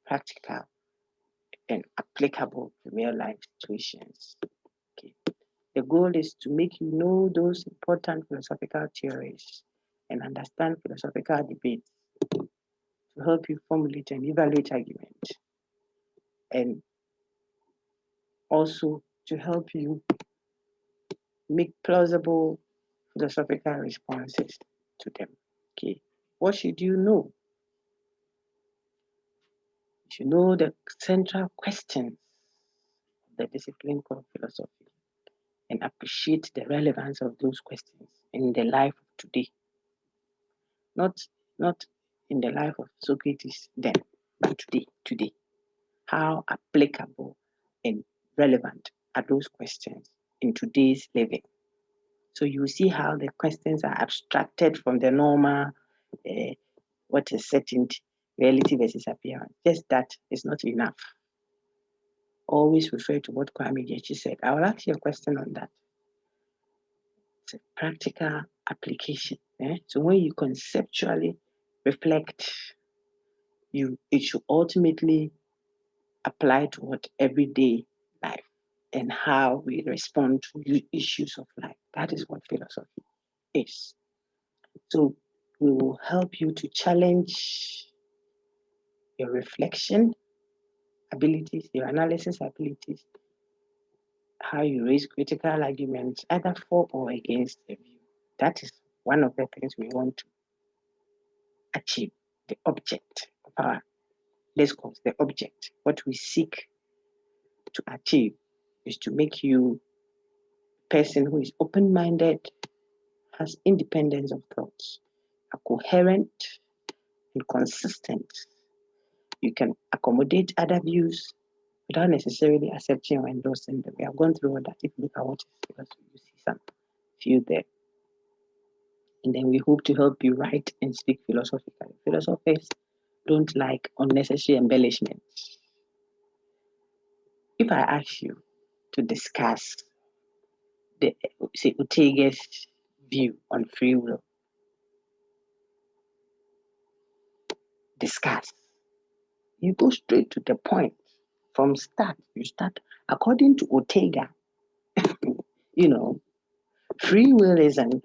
practical and applicable to real life situations. Okay. The goal is to make you know those important philosophical theories and understand philosophical debates to help you formulate and evaluate arguments, and also to help you make plausible philosophical responses to them. Okay, what should you know? You should know the central questions of the discipline called philosophy and appreciate the relevance of those questions in the life of today. Not in the life of Socrates then, but today. How applicable and relevant are those questions in today's living? So you see how the questions are abstracted from the normal, what is certainty, reality versus appearance. Just that is not enough. Always refer to what Kwame Gyekye said. I will ask you a question on that. It's a practical application. So when you conceptually reflect, it should ultimately apply to what everyday life and how we respond to issues of life. That is what philosophy is. So we will help you to challenge your reflection abilities, your analysis abilities, how you raise critical arguments, either for or against a view. That is one of the things we want to achieve, the object of our discourse, the object. What we seek to achieve is to make you a person who is open-minded, has independence of thoughts, are coherent and consistent. You can accommodate other views without necessarily accepting or endorsing them. We have gone through all that. If you look at what is philosophy, you see some few there. And then we hope to help you write and speak philosophically. Philosophers don't like unnecessary embellishments. If I ask you to discuss Ortega's view on free will, discuss. You go straight to the point. From start, you start according to Ortega. Free will is that.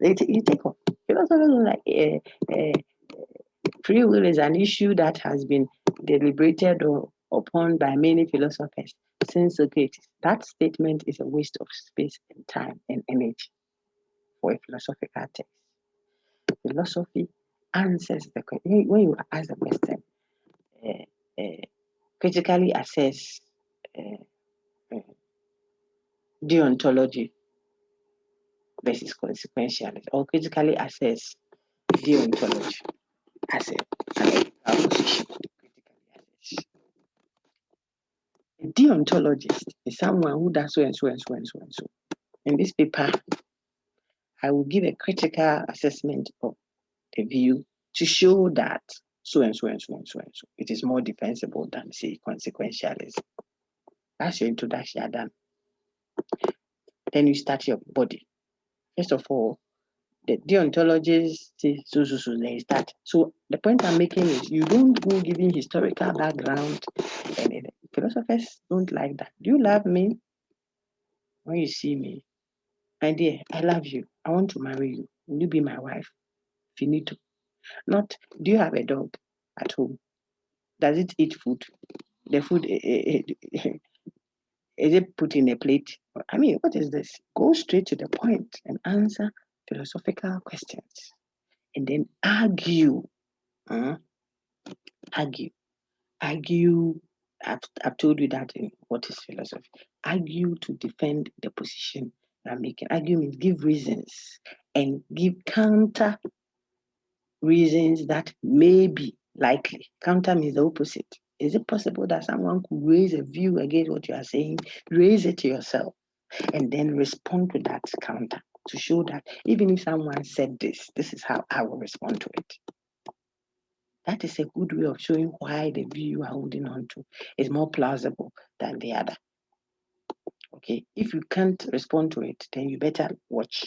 You take on. Philosophers like free will is an issue that has been deliberated upon by many philosophers since Socrates. That statement is a waste of space and time and energy for a philosophical text. Philosophy answers the question. When you ask the question, critically assess deontology versus consequentialism, or critically assess deontology as a position. A deontologist is someone who does so and so and so and so and so. In this paper, I will give a critical assessment of the view to show that so and so and so and so and so. It is more defensible than, say, consequentialism. That's your introduction, you're done. Then you start your body. First of all, the deontologists say so, they start. So the point I'm making is you don't go giving historical background. And philosophers don't like that. Do you love me? When you see me, my dear, I love you. I want to marry you. Will you be my wife? Finito. Not, do you have a dog at home? Does it eat food? The food, is it put in a plate? I mean, what is this? Go go straight to the point and answer philosophical questions, and then argue. Argue. I've told you that in what is philosophy. Argue to defend the position I'm making. Argue means give reasons and give counter reasons that may be likely. Counter means the opposite. Is it possible that someone could raise a view against what you are saying? Raise it to yourself and then respond to that counter to show that even if someone said this, this is how I will respond to it. That is a good way of showing why the view you are holding on to is more plausible than the other. Okay, if you can't respond to it, then you better watch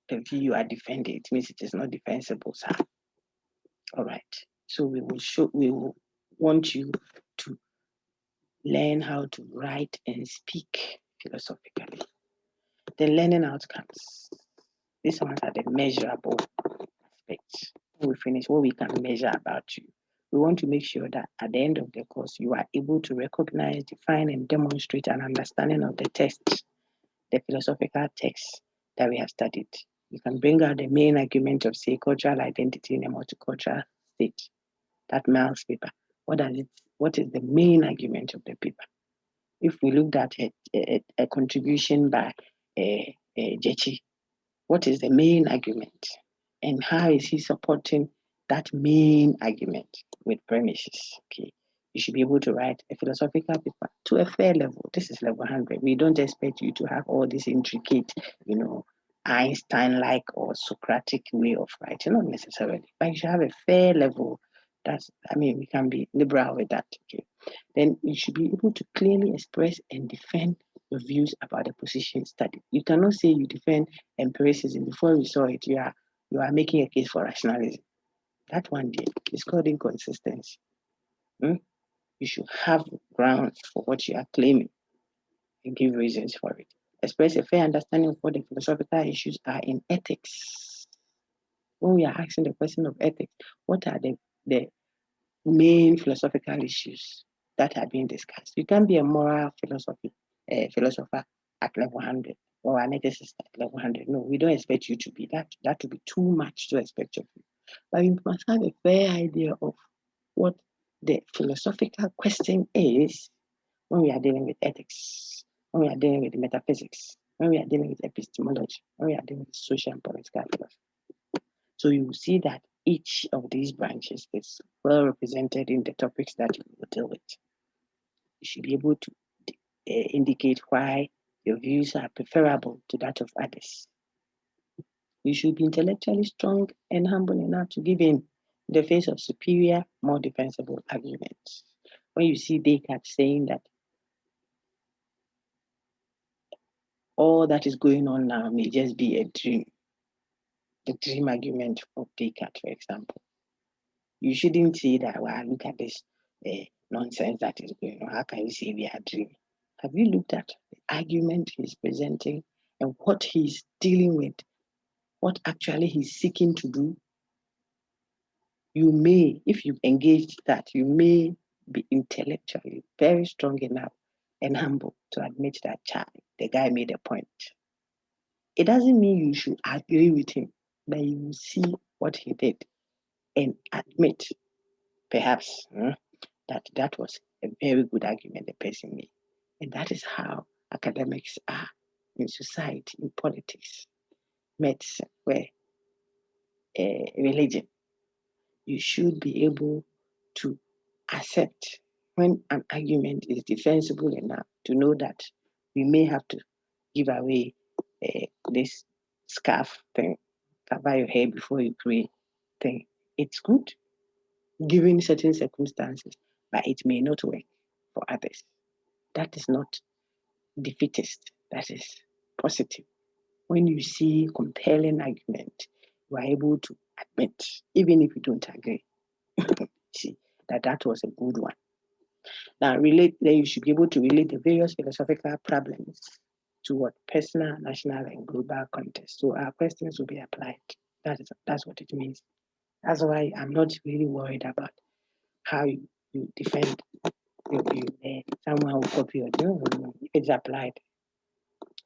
the view you are defending. It means it is not defensible, sir. All right. So we will want you to learn how to write and speak philosophically. The learning outcomes. These ones are the measurable aspects. When we finish, what we can measure about you. We want to make sure that at the end of the course, you are able to recognize, define, and demonstrate an understanding of the text, the philosophical text that we have studied. You can bring out the main argument of, say, cultural identity in a multicultural state. That Miles paper. What is the main argument of the paper? If we looked at a contribution by Jechi, what is the main argument? And how is he supporting that main argument with premises? Okay. You should be able to write a philosophical paper to a fair level. This is level 100. We don't expect you to have all this intricate, Einstein-like or Socratic way of writing, not necessarily. But you should have a fair level. We can be liberal with that. Okay. Then you should be able to clearly express and defend your views about the position studied. You cannot say you defend empiricism before you saw it. You are making a case for rationalism. That one day is called inconsistency. You should have grounds for what you are claiming and give reasons for it. Express a fair understanding of what the philosophical issues are in ethics. When we are asking the question of ethics, what are the main philosophical issues that are being discussed? You can't be a moral philosopher at level 100 or an ethicist at level 100. No, we don't expect you to be that. That would be too much to expect of you. But you must have a fair idea of what the philosophical question is when we are dealing with ethics, when we are dealing with metaphysics, when we are dealing with epistemology, when we are dealing with social and political philosophy. So you will see that each of these branches is well represented in the topics that you will deal with. You should be able to indicate why your views are preferable to that of others. You should be intellectually strong and humble enough to give in the face of superior, more defensible arguments. When you see Descartes saying that all that is going on now may just be a dream, the dream argument of Descartes, for example, you shouldn't say that, well, look at this nonsense that is going on. How can you say we are dreaming? Have you looked at the argument he's presenting and what he's dealing with, what actually he's seeking to do? You may, if you engage that, you may be intellectually very strong enough and humble to admit that the guy made a point. It doesn't mean you should agree with him, but you will see what he did and admit, perhaps, that was a very good argument the person made. And that is how academics are in society, in politics, medicine, where religion. You should be able to accept when an argument is defensible enough to know that we may have to give away this scarf thing, cover your hair before you pray thing. It's good given certain circumstances, but it may not work for others. That is not defeatist, that is positive. When you see compelling argument, you are able to admit, even if you don't agree, see that was a good one. Now, then you should be able to relate the various philosophical problems to what personal, national, and global context. So our questions will be applied. That's what it means. That's why I'm not really worried about how you defend your view. Someone will copy your view if it's applied.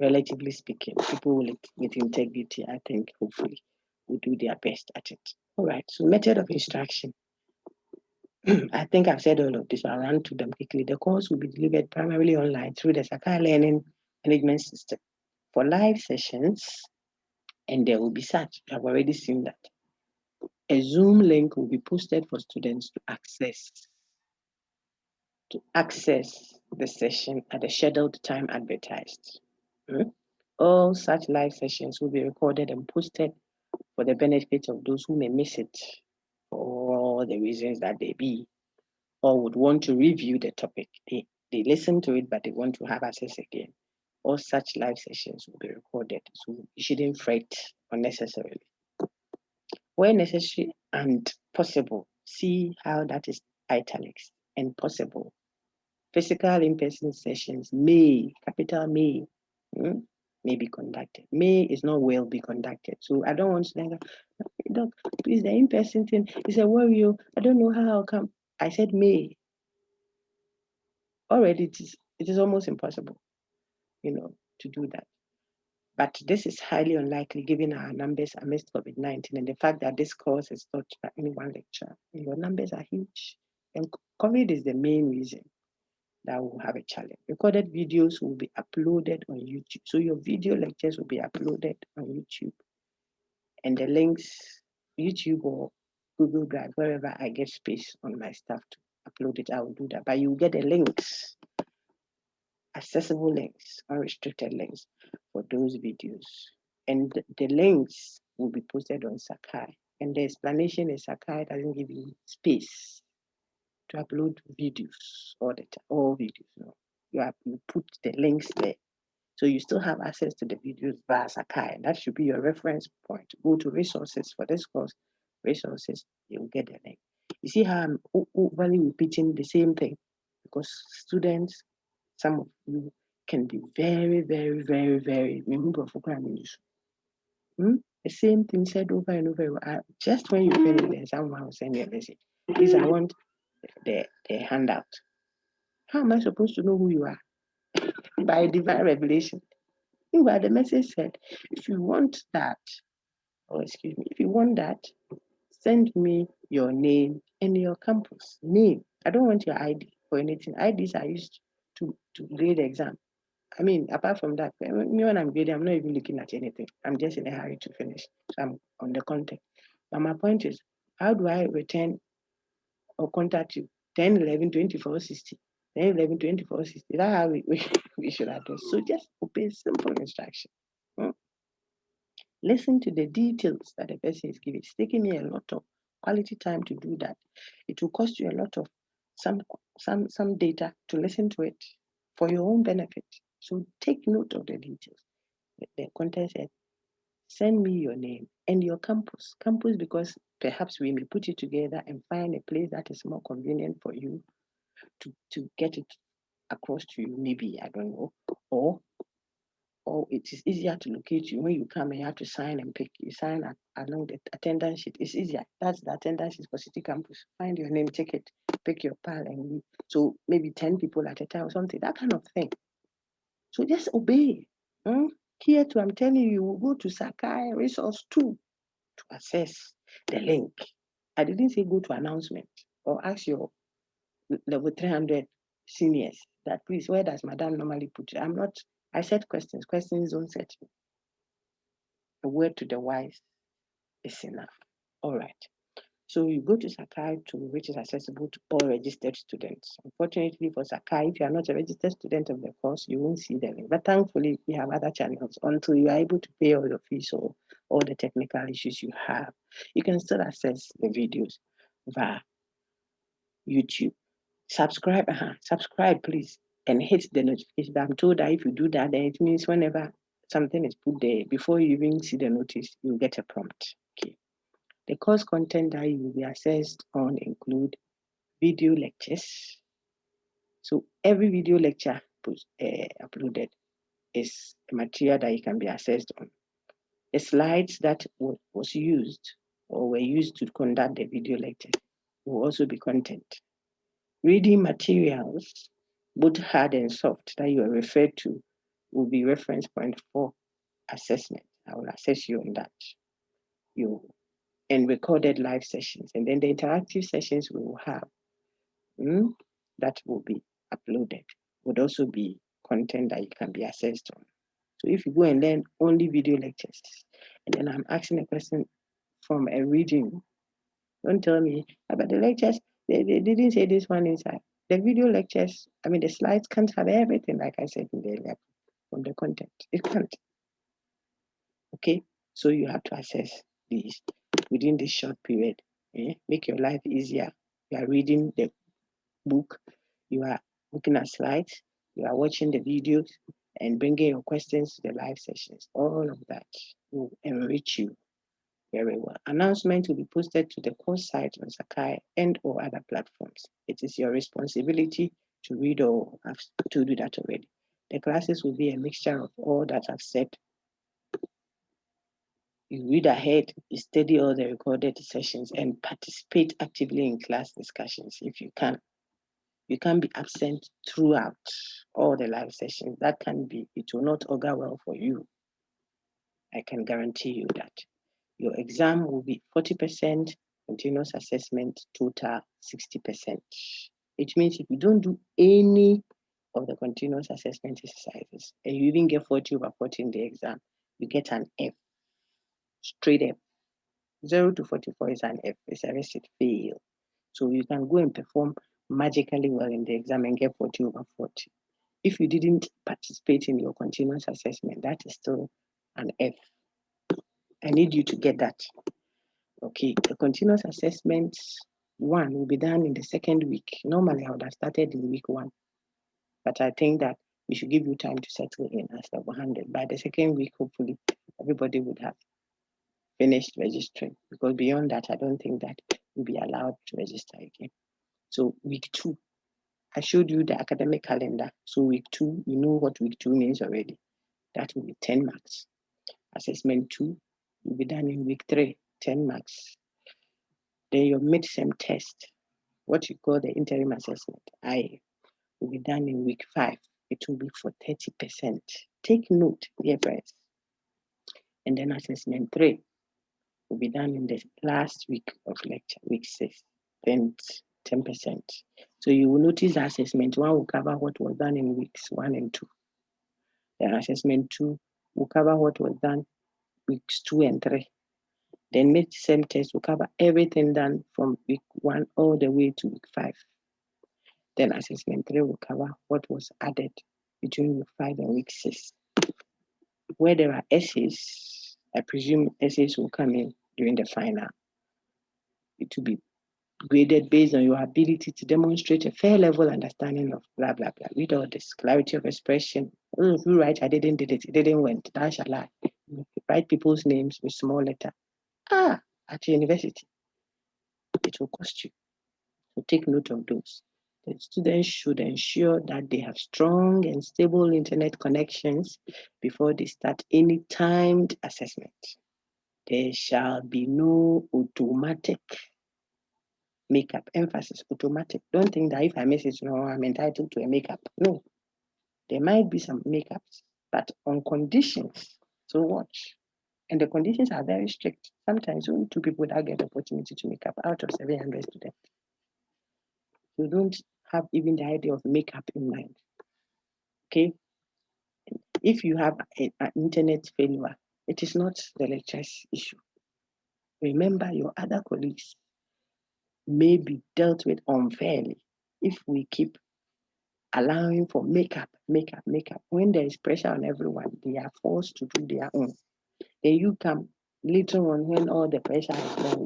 relatively speaking. People with integrity, I think, hopefully, will do their best at it. All right, so method of instruction. I think I've said all of this, I'll run through them quickly. The course will be delivered primarily online through the Sakai Learning Management System for live sessions, and there will be such. I've already seen that. A Zoom link will be posted for students to access the session at the scheduled time advertised. All such live sessions will be recorded and posted for the benefit of those who may miss it for all the reasons that they be, or would want to review the topic. They listen to it, but they want to have access again. All such live sessions will be recorded, so you shouldn't fret unnecessarily. Where necessary and possible, see how that is italics, and possible. Physical in-person sessions may, capital may be conducted. May is not will be conducted. So I don't want to think, Doc, please, the in-person thing is a worry. I don't know how I'll come. I said may. Already it is almost impossible, to do that. But this is highly unlikely given our numbers amidst COVID-19 and the fact that this course is taught by only one lecture. Your numbers are huge. And COVID is the main reason that will have a challenge. Recorded videos will be uploaded on YouTube. So your video lectures will be uploaded on YouTube. And the links, YouTube or Google Drive, wherever I get space on my stuff to upload it, I will do that. But you get the links, accessible links, unrestricted links for those videos. And the links will be posted on Sakai. And the explanation is Sakai doesn't give you space to upload videos all the time, all videos. No. You put the links there. So you still have access to the videos via Sakai. That should be your reference point. Go to resources for this course. Resources, you'll get the link. You see how I'm overly repeating the same thing? Because students, some of you can be very, very, very, very the same thing said over and over. Just when you finish the exam, I will send you a message. Please, I want the handout. How am I supposed to know who you are? By divine revelation. But the message said, if you want that, send me your name and your campus name. I don't want your ID or anything. IDs are used to grade the exam. I mean, apart from that, when I'm grading, I'm not even looking at anything. I'm just in a hurry to finish. So I'm on the content. But my point is, how do I return or contact you? 10, 11, 24, 60. 10, 11, 24, 60. That's how we should address. So just obey simple instruction. Listen to the details that the person is giving. It's taking me a lot of quality time to do that. It will cost you a lot of some data to listen to it for your own benefit. So take note of the details. The content said, send me your name and your campus. Campus, because perhaps we may put it together and find a place that is more convenient for you to get it across to you. Maybe, I don't know. Or it is easier to locate you when you come and you have to sign and pick. You sign along the attendance sheet. It's easier. That's the attendance sheet for City Campus. Find your name, take it, pick your pal, and leave. So maybe 10 people at a time or something, that kind of thing. So just obey. Here too, I'm telling you, will go to Sakai Resource 2 to access the link. I didn't say go to announcement or ask your level 300 seniors that, please, where does Madam normally put it? I said questions. Questions don't set me. A word to the wise is enough. All right. So you go to Sakai 2, which is accessible to all registered students. Unfortunately for Sakai, if you are not a registered student of the course, you won't see the link. But thankfully, we have other channels until you are able to pay all your fees or all the technical issues you have. You can still access the videos via YouTube. Subscribe, please, and hit the notification. I'm told that if you do that, then it means whenever something is put there, before you even see the notice, you'll get a prompt. Okay. The course content that you will be assessed on include video lectures. So every video lecture uploaded is a material that you can be assessed on. The slides that was used or were used to conduct the video lecture will also be content. Reading materials, both hard and soft, that you are referred to will be reference point for assessment. I will assess you on that. And recorded live sessions. And then the interactive sessions we will have that will be uploaded would also be content that you can be assessed on. So if you go and learn only video lectures, and then I'm asking a question from a reading, don't tell me about the lectures. They didn't say this one inside. The video lectures, I mean, the slides can't have everything, like I said in the earlier from the content. It can't. Okay, so you have to assess these within this short period. Make your life easier. You are reading the book, you are looking at slides, you are watching the videos, and bringing your questions to the live sessions. All of that will enrich you very well. Announcement will be posted to the course site on Sakai and or other platforms. It is your responsibility to read or have to do that already. The classes will be a mixture of all that I've said. You read ahead, you study all the recorded sessions, and participate actively in class discussions if you can. You can't be absent throughout all the live sessions. That can be, it will not augur well for you. I can guarantee you that. Your exam will be 40% continuous assessment, total 60%. It means if you don't do any of the continuous assessment exercises and you even get 40/40 in the exam, you get an F, straight F. 0 to 44 is an F, it's a receipt fail. So you can go and perform magically well in the exam and get 40/40. If you didn't participate in your continuous assessment, that is still an F. I need you to get that. Okay, the continuous assessment 1 will be done in the second week. Normally, I would have started in week 1, but I think that we should give you time to settle in as level 100. By the second week, hopefully, everybody would have finished registering, because beyond that, I don't think that you'll be allowed to register again. So week 2, I showed you the academic calendar. So week 2, you know what week 2 means already. That will be 10 marks. Assessment 2 will be done in week 3, 10 marks. Then your midterm test, what you call the interim assessment, will be done in week 5. It will be for 30%. Take note, dear friends. And then assessment 3 will be done in the last week of lecture, week 6, then 10%. So you will notice that assessment 1 will cover what was done in weeks 1 and 2. Then assessment 2 will cover what was done weeks 2 and 3. Then midterm test will cover everything done from week 1 all the way to week 5. Then assessment 3 will cover what was added between week 5 and week 6. Where there are essays, I presume essays will come in during the final. It will be graded based on your ability to demonstrate a fair level understanding of blah, blah, blah. Read all this, clarity of expression. If you write, I didn't do it, it didn't went, that shall lie. Write people's names with small letter. At university, it will cost you. So take note of those. The students should ensure that they have strong and stable internet connections before they start any timed assessment. There shall be no automatic makeup. Emphasis, automatic. Don't think that if I miss it, I'm entitled to a makeup. No. There might be some makeups, but on conditions. So watch. And the conditions are very strict. Sometimes only 2 people that get the opportunity to make up out of 700 students. You don't have even the idea of makeup in mind. Okay? If you have an internet failure, it is not the lecturer's issue. Remember, your other colleagues may be dealt with unfairly if we keep allowing for makeup. When there is pressure on everyone, they are forced to do their own. Then you come later on when all the pressure is gone,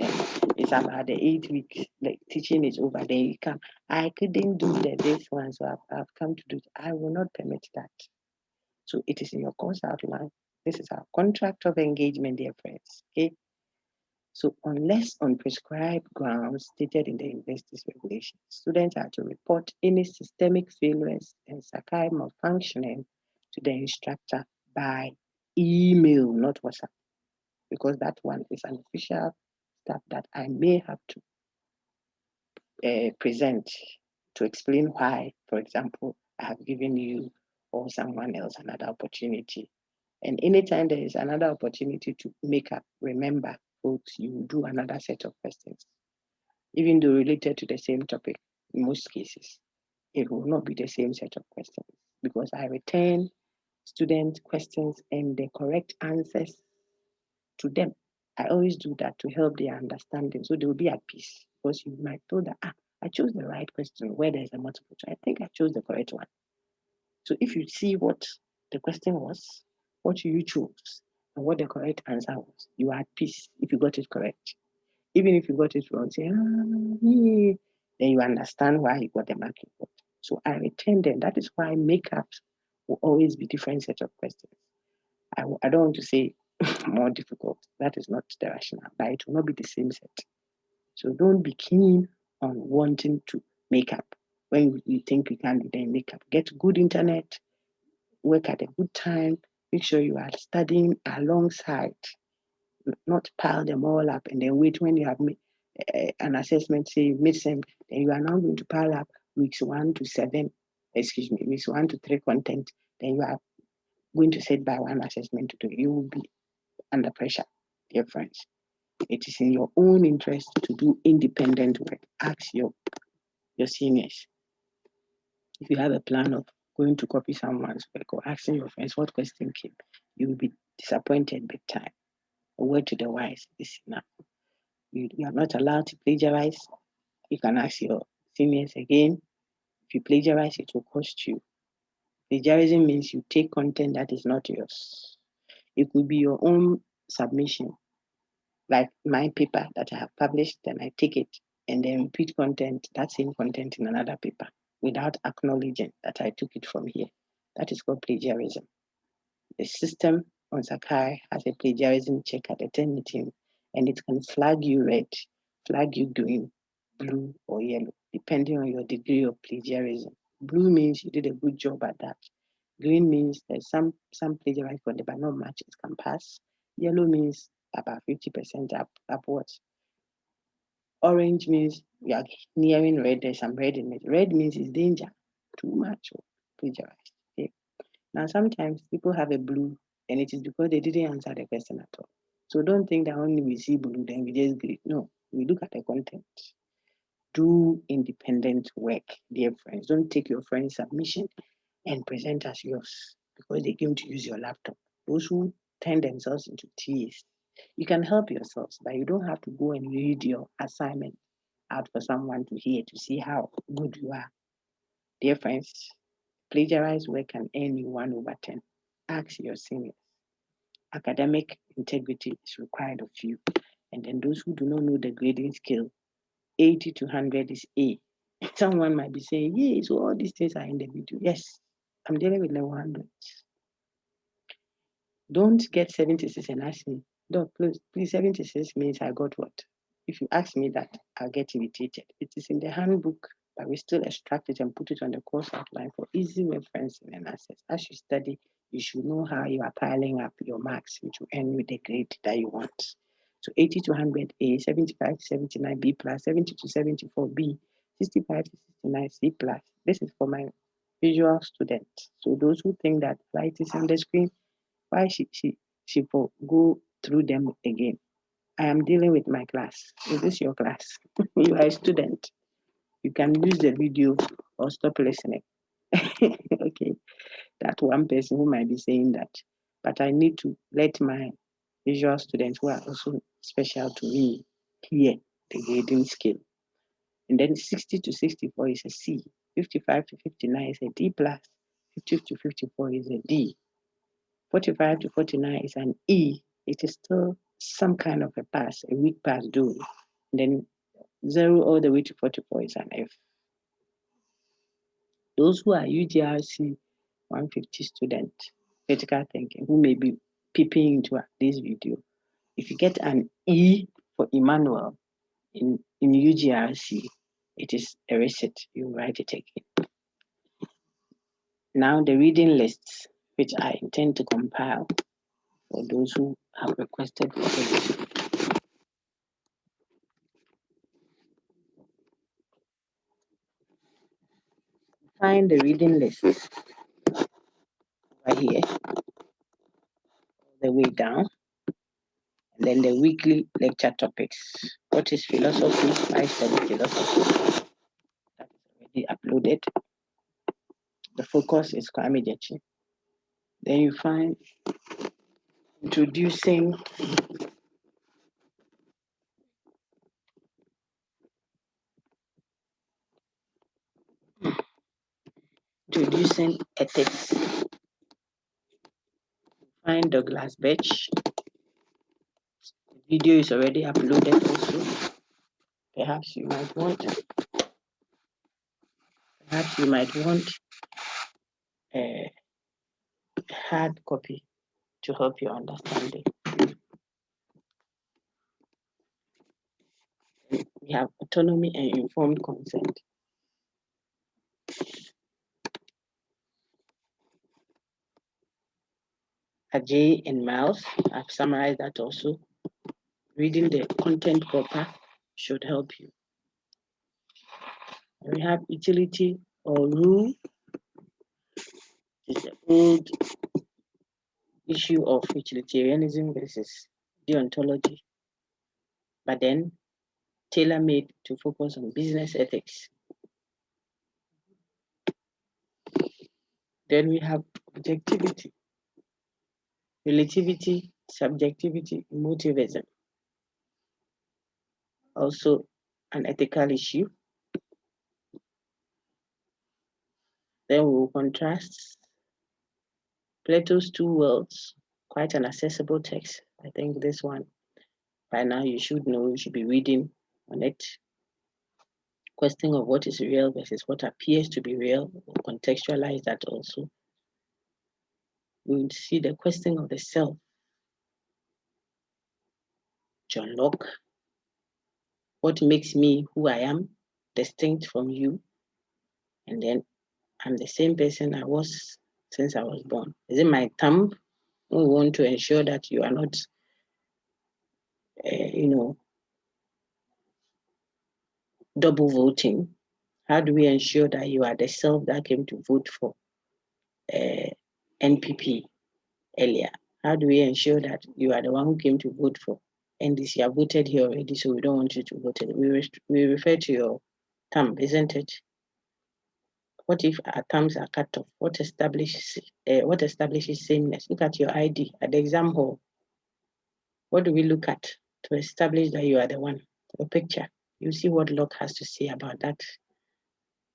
it's about the 8 weeks, like teaching is over, then you come. I couldn't do this one, so I've come to do it. I will not permit that. So it is in your course outline. This is our contract of engagement, dear friends. Okay. So unless on prescribed grounds stated in the university's regulations, students are to report any systemic failures and Sakai malfunctioning to the instructor by email, not WhatsApp, because that one is an official stuff that I may have to present to explain why, for example, I have given you or someone else another opportunity. And anytime there is another opportunity to make up, remember, folks, you do another set of questions. Even though related to the same topic, in most cases, it will not be the same set of questions because I return student questions and the correct answers to them. I always do that to help their understanding so they will be at peace because you might know that I chose the right question where there's a multiple choice. I think I chose the correct one. So if you see what the question was, what you chose, and what the correct answer was, you are at peace if you got it correct. Even if you got it wrong, say, yeah, then you understand why you got the mark you got. So I return them. That is why makeups will always be different set of questions. I don't want to say more difficult. That is not the rationale, but it will not be the same set. So don't be keen on wanting to make up when you think you can do the makeup. Get good internet, work at a good time, make sure you are studying alongside, not pile them all up and then wait when you have an assessment, say mid-sem, then you are now going to pile up weeks 1 to 7, weeks 1 to 3 content, then you are going to set by one assessment to do. You will be under pressure, dear friends. It is in your own interest to do independent work. Ask your seniors. If you have a plan of going to copy someone's work or asking your friends what question came, you will be disappointed big time. A word to the wise is enough. You are not allowed to plagiarize. You can ask your seniors again. If you plagiarize, it will cost you. Plagiarism means you take content that is not yours. It could be your own submission, like my paper that I have published, then I take it and then repeat content, that same content in another paper without acknowledging that I took it from here. That is called plagiarism. The system on Sakai has a plagiarism check at the 10 meeting, and it can flag you red, flag you green, blue, or yellow, depending on your degree of plagiarism. Blue means you did a good job at that. Green means there's some plagiarism, but not much, it can pass. Yellow means about 50% upwards. Orange means you are nearing red, there's some red in it. Red means it's danger, too much plagiarized. Okay? Now, sometimes people have a blue, and it is because they didn't answer the question at all. So don't think that only we see blue, then we just grade. No, we look at the content. Do independent work, dear friends. Don't take your friend's submission and present as yours because they came to use your laptop. Those who turn themselves into TAs, you can help yourselves, but you don't have to go and read your assignment out for someone to hear to see how good you are. Dear friends, plagiarized work can earn you 1/10. Ask your seniors. Academic integrity is required of you. And then those who do not know the grading scale, 80 to 100 is A. Someone might be saying, yeah, so all these things are in the video. Yes, I'm dealing with level 100. Don't get 76 and ask me, Doc, please 76 means I got what? If you ask me that, I'll get irritated. It is in the handbook, but we still extract it and put it on the course outline for easy referencing and access. As you study, you should know how you are piling up your marks, which will end with the grade that you want. So 80 to 100 A, 75 to 79 B plus, 70 to 74 B, 65 to 69 C plus. This is for my visual students. So those who think that light is on the screen, why she for go through them again? I am dealing with my class. Is this your class? You are a student. You can use the video or stop listening. Okay, that one person who might be saying that, but I need to let my visual students who are also special to me hear the grading scale. And then 60 to 64 is a C, 55 to 59 is a D plus, 50 to 54 is a D. 45 to 49 is an E. It is still some kind of a pass, a weak pass though. And then 0 all the way to 44 is an F. Those who are UGRC 150 students, critical thinking, who may be peeping into this video, if you get an E for Emmanuel in UGRC, it is a reset. You write it again. Now the reading lists, which I intend to compile for those who have requested for it. Find the reading list. over here, the way down. And then the weekly lecture topics. What is philosophy? I study philosophy. That is already uploaded. The focus is Kwame Jechi. Then you find introducing ethics. Find Douglas Birch. The video is already uploaded also. Perhaps you might want a hard copy to help your understanding. We have autonomy and informed consent. Ajay and Miles, I've summarized that also. Reading the content proper should help you. We have utility or rule. It's the old issue of utilitarianism versus deontology, but then tailor-made to focus on business ethics. Then we have objectivity, relativity, subjectivity, emotivism. Also an ethical issue. Then we will contrast Plato's Two Worlds, quite an accessible text. I think this one, by now you should know, you should be reading on it. Question of what is real versus what appears to be real, we'll contextualize that also. We'll see the question of the self. John Locke, what makes me who I am, distinct from you? And then I'm the same person I was since I was born. Is it my thumb? We want to ensure that you are not, double voting. How do we ensure that you are the self that came to vote for NPP earlier? How do we ensure that you are the one who came to vote for NDC? You have voted here already, so we don't want you to vote. We refer to your thumb, isn't it? What if our thumbs are cut off? What establishes sameness? Look at your ID at the exam hall. What do we look at to establish that you are the one? A picture. You see what Locke has to say about that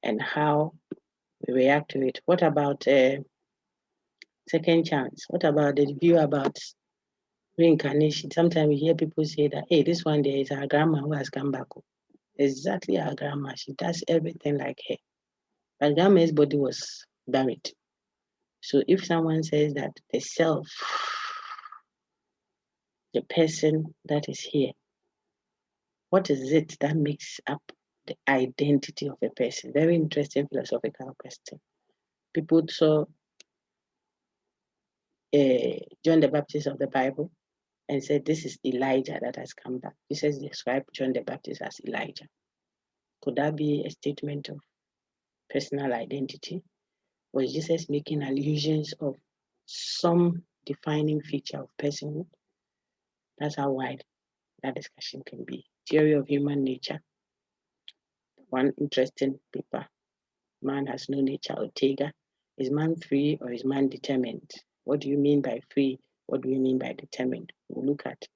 and how we react to it. What about second chance? What about the view about reincarnation? Sometimes we hear people say that, hey, this one there is our grandma who has come back. Exactly our grandma. She does everything like her. But grandma's body was buried. So if someone says that the self, the person that is here, what is it that makes up the identity of a person? Very interesting philosophical question. People saw John the Baptist of the Bible and said, this is Elijah that has come back. Jesus described John the Baptist as Elijah. Could that be a statement of personal identity? Was Jesus making allusions of some defining feature of personhood? That's how wide that discussion can be. Theory of human nature. One interesting paper. Man has no nature, Ortega. Is man free or is man determined? What do you mean by free? What do you mean by determined? We'll look at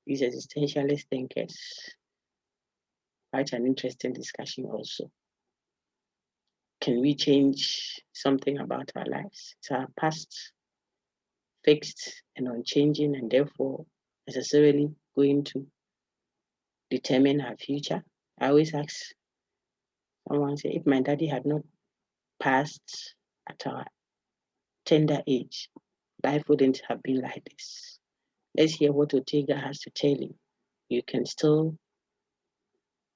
these existentialist thinkers. Quite an interesting discussion also. Can we change something about our lives? Is our past fixed and unchanging and therefore necessarily going to determine our future? I always ask someone, say, if my daddy had not passed at our tender age, life wouldn't have been like this. Let's hear what Ortega has to tell you. You can still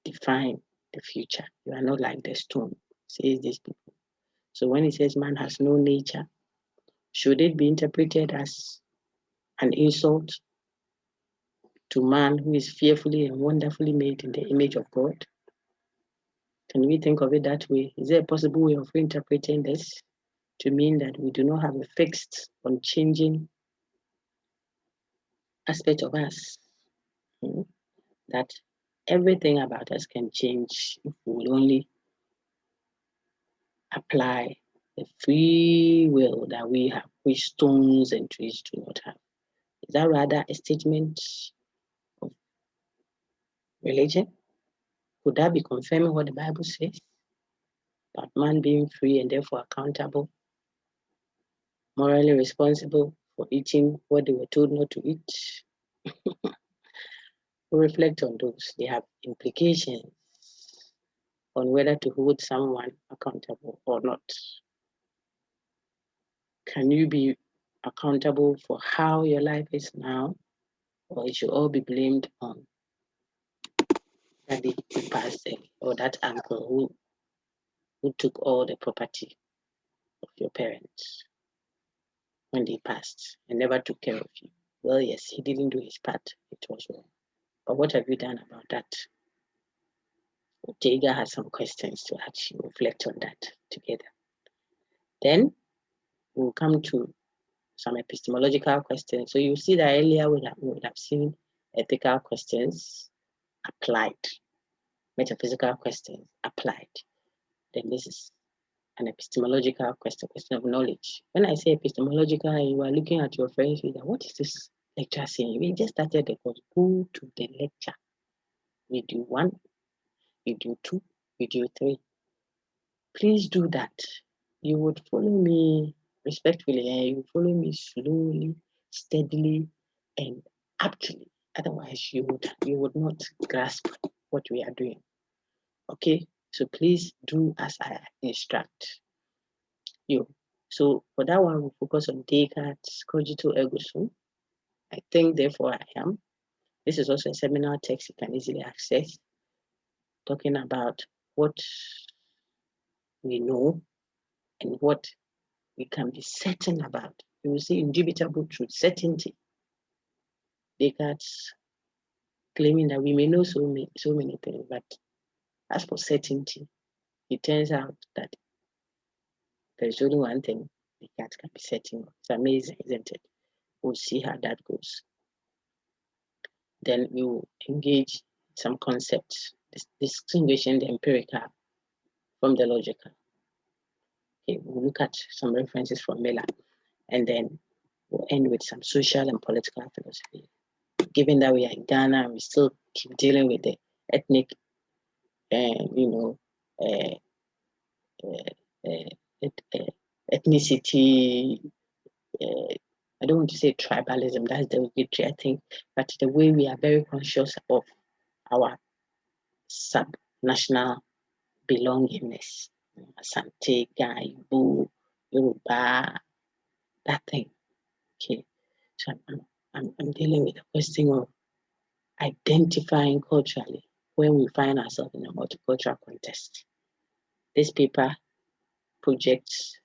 define the future. You are not like the stone, says these people. So when he says man has no nature, should it be interpreted as an insult to man who is fearfully and wonderfully made in the image of God? Can we think of it that way? Is there a possible way of interpreting this to mean that we do not have a fixed, unchanging aspect of us. That everything about us can change if we will only apply the free will that we have, which stones and trees do not have. Is that rather a statement of religion? Could that be confirming what the Bible says about man being free and therefore accountable, morally responsible for eating what they were told not to eat? We reflect on those. They have implications on whether to hold someone accountable or not. Can you be accountable for how your life is now, or it should all be blamed on daddy who passed away, or that uncle who took all the property of your parents when they passed and never took care of you? Well, yes, he didn't do his part. It was wrong. But what have you done about that? Jega has some questions to actually reflect on that together. Then we'll come to some epistemological questions. So you see that earlier we would have seen ethical questions applied, metaphysical questions applied. Then this is an epistemological question of knowledge. When I say epistemological, you are looking at your friends with, what is this lecture saying? We just started the course. Go to the lecture. Video 1, video 2, video 3. Please do that. You would follow me respectfully, and you follow me slowly, steadily, and aptly. Otherwise, you would not grasp what we are doing. Okay, so please do as I instruct you. So for that one, we'll focus on Descartes' Cogito ergo sum. I think, therefore I am. This is also a seminal text you can easily access, talking about what we know and what we can be certain about. You will see indubitable truth, certainty. Descartes claiming that we may know so many things, but as for certainty, it turns out that there's only one thing Descartes can be certain of. It's amazing, isn't it? We'll see how that goes. Then we will engage some concepts, distinguishing the empirical from the logical. Okay, we'll look at some references from Miller, and then we'll end with some social and political philosophy. Given that we are in Ghana, we still keep dealing with the ethnic, ethnicity. I don't want to say tribalism, that's derogatory, I think, but the way we are very conscious of our sub-national belongingness. Asante, Igbo, Yoruba, that thing. Okay, so I'm dealing with the question of identifying culturally when we find ourselves in a multicultural context. This paper projects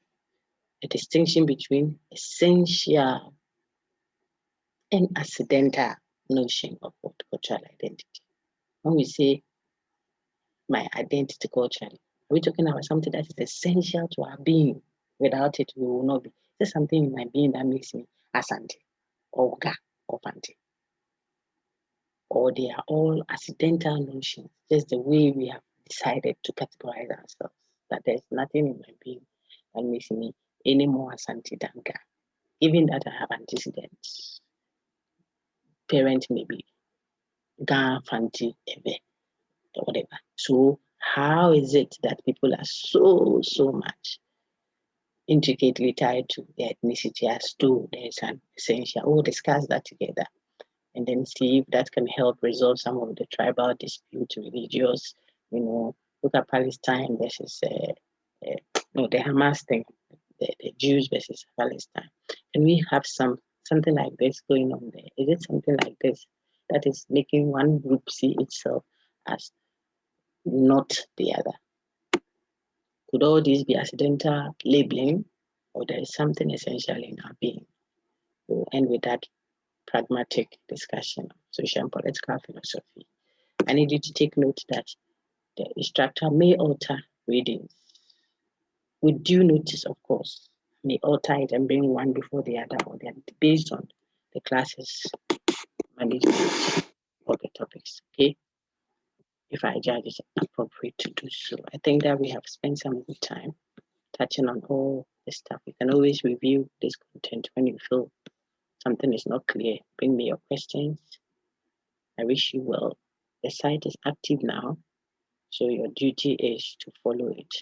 a distinction between essential and accidental notion of what cultural identity. When we say my identity culturally, are we talking about something that is essential to our being? Without it, we will not be. There's something in my being that makes me Asante, or Ga, or Fante. Or they are all accidental notions, just the way we have decided to categorize ourselves. That there's nothing in my being that makes me any more Asante than Ga. Even that I have antecedents. Parent may be Ga, Fante, Ebe, or whatever. So how is it that people are so much intricately tied to their ethnicity as though there's an essential? We'll discuss that together and then see if that can help resolve some of the tribal disputes, religious, look at Palestine versus the Hamas thing, the Jews versus Palestine. Can we have something like this going on there? Is it something like this that is making one group see itself as not the other? Could all these be accidental labeling, or there is something essential in our being? We'll end with that pragmatic discussion of social and political philosophy. I need you to take note that the instructor may alter readings with due notice, of course. may alter it and bring one before the other, or they're based on the classes management of the topics. Okay, if I judge it appropriate to do so. I think that we have spent some good time touching on all the stuff. You can always review this content when you feel something is not clear. Bring me your questions. I wish you well. The site is active now, so your duty is to follow it.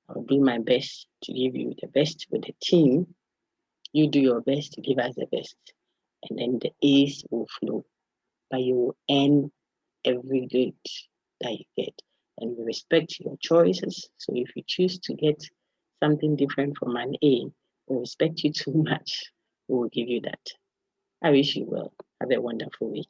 I'll do my best to give you the best with the team. You do your best to give us the best, and then the A's will flow. But you will earn every grade that you get, and we respect your choices. So if you choose to get something different from an A, we respect you too much. We will give you that. I wish you well. Have a wonderful week.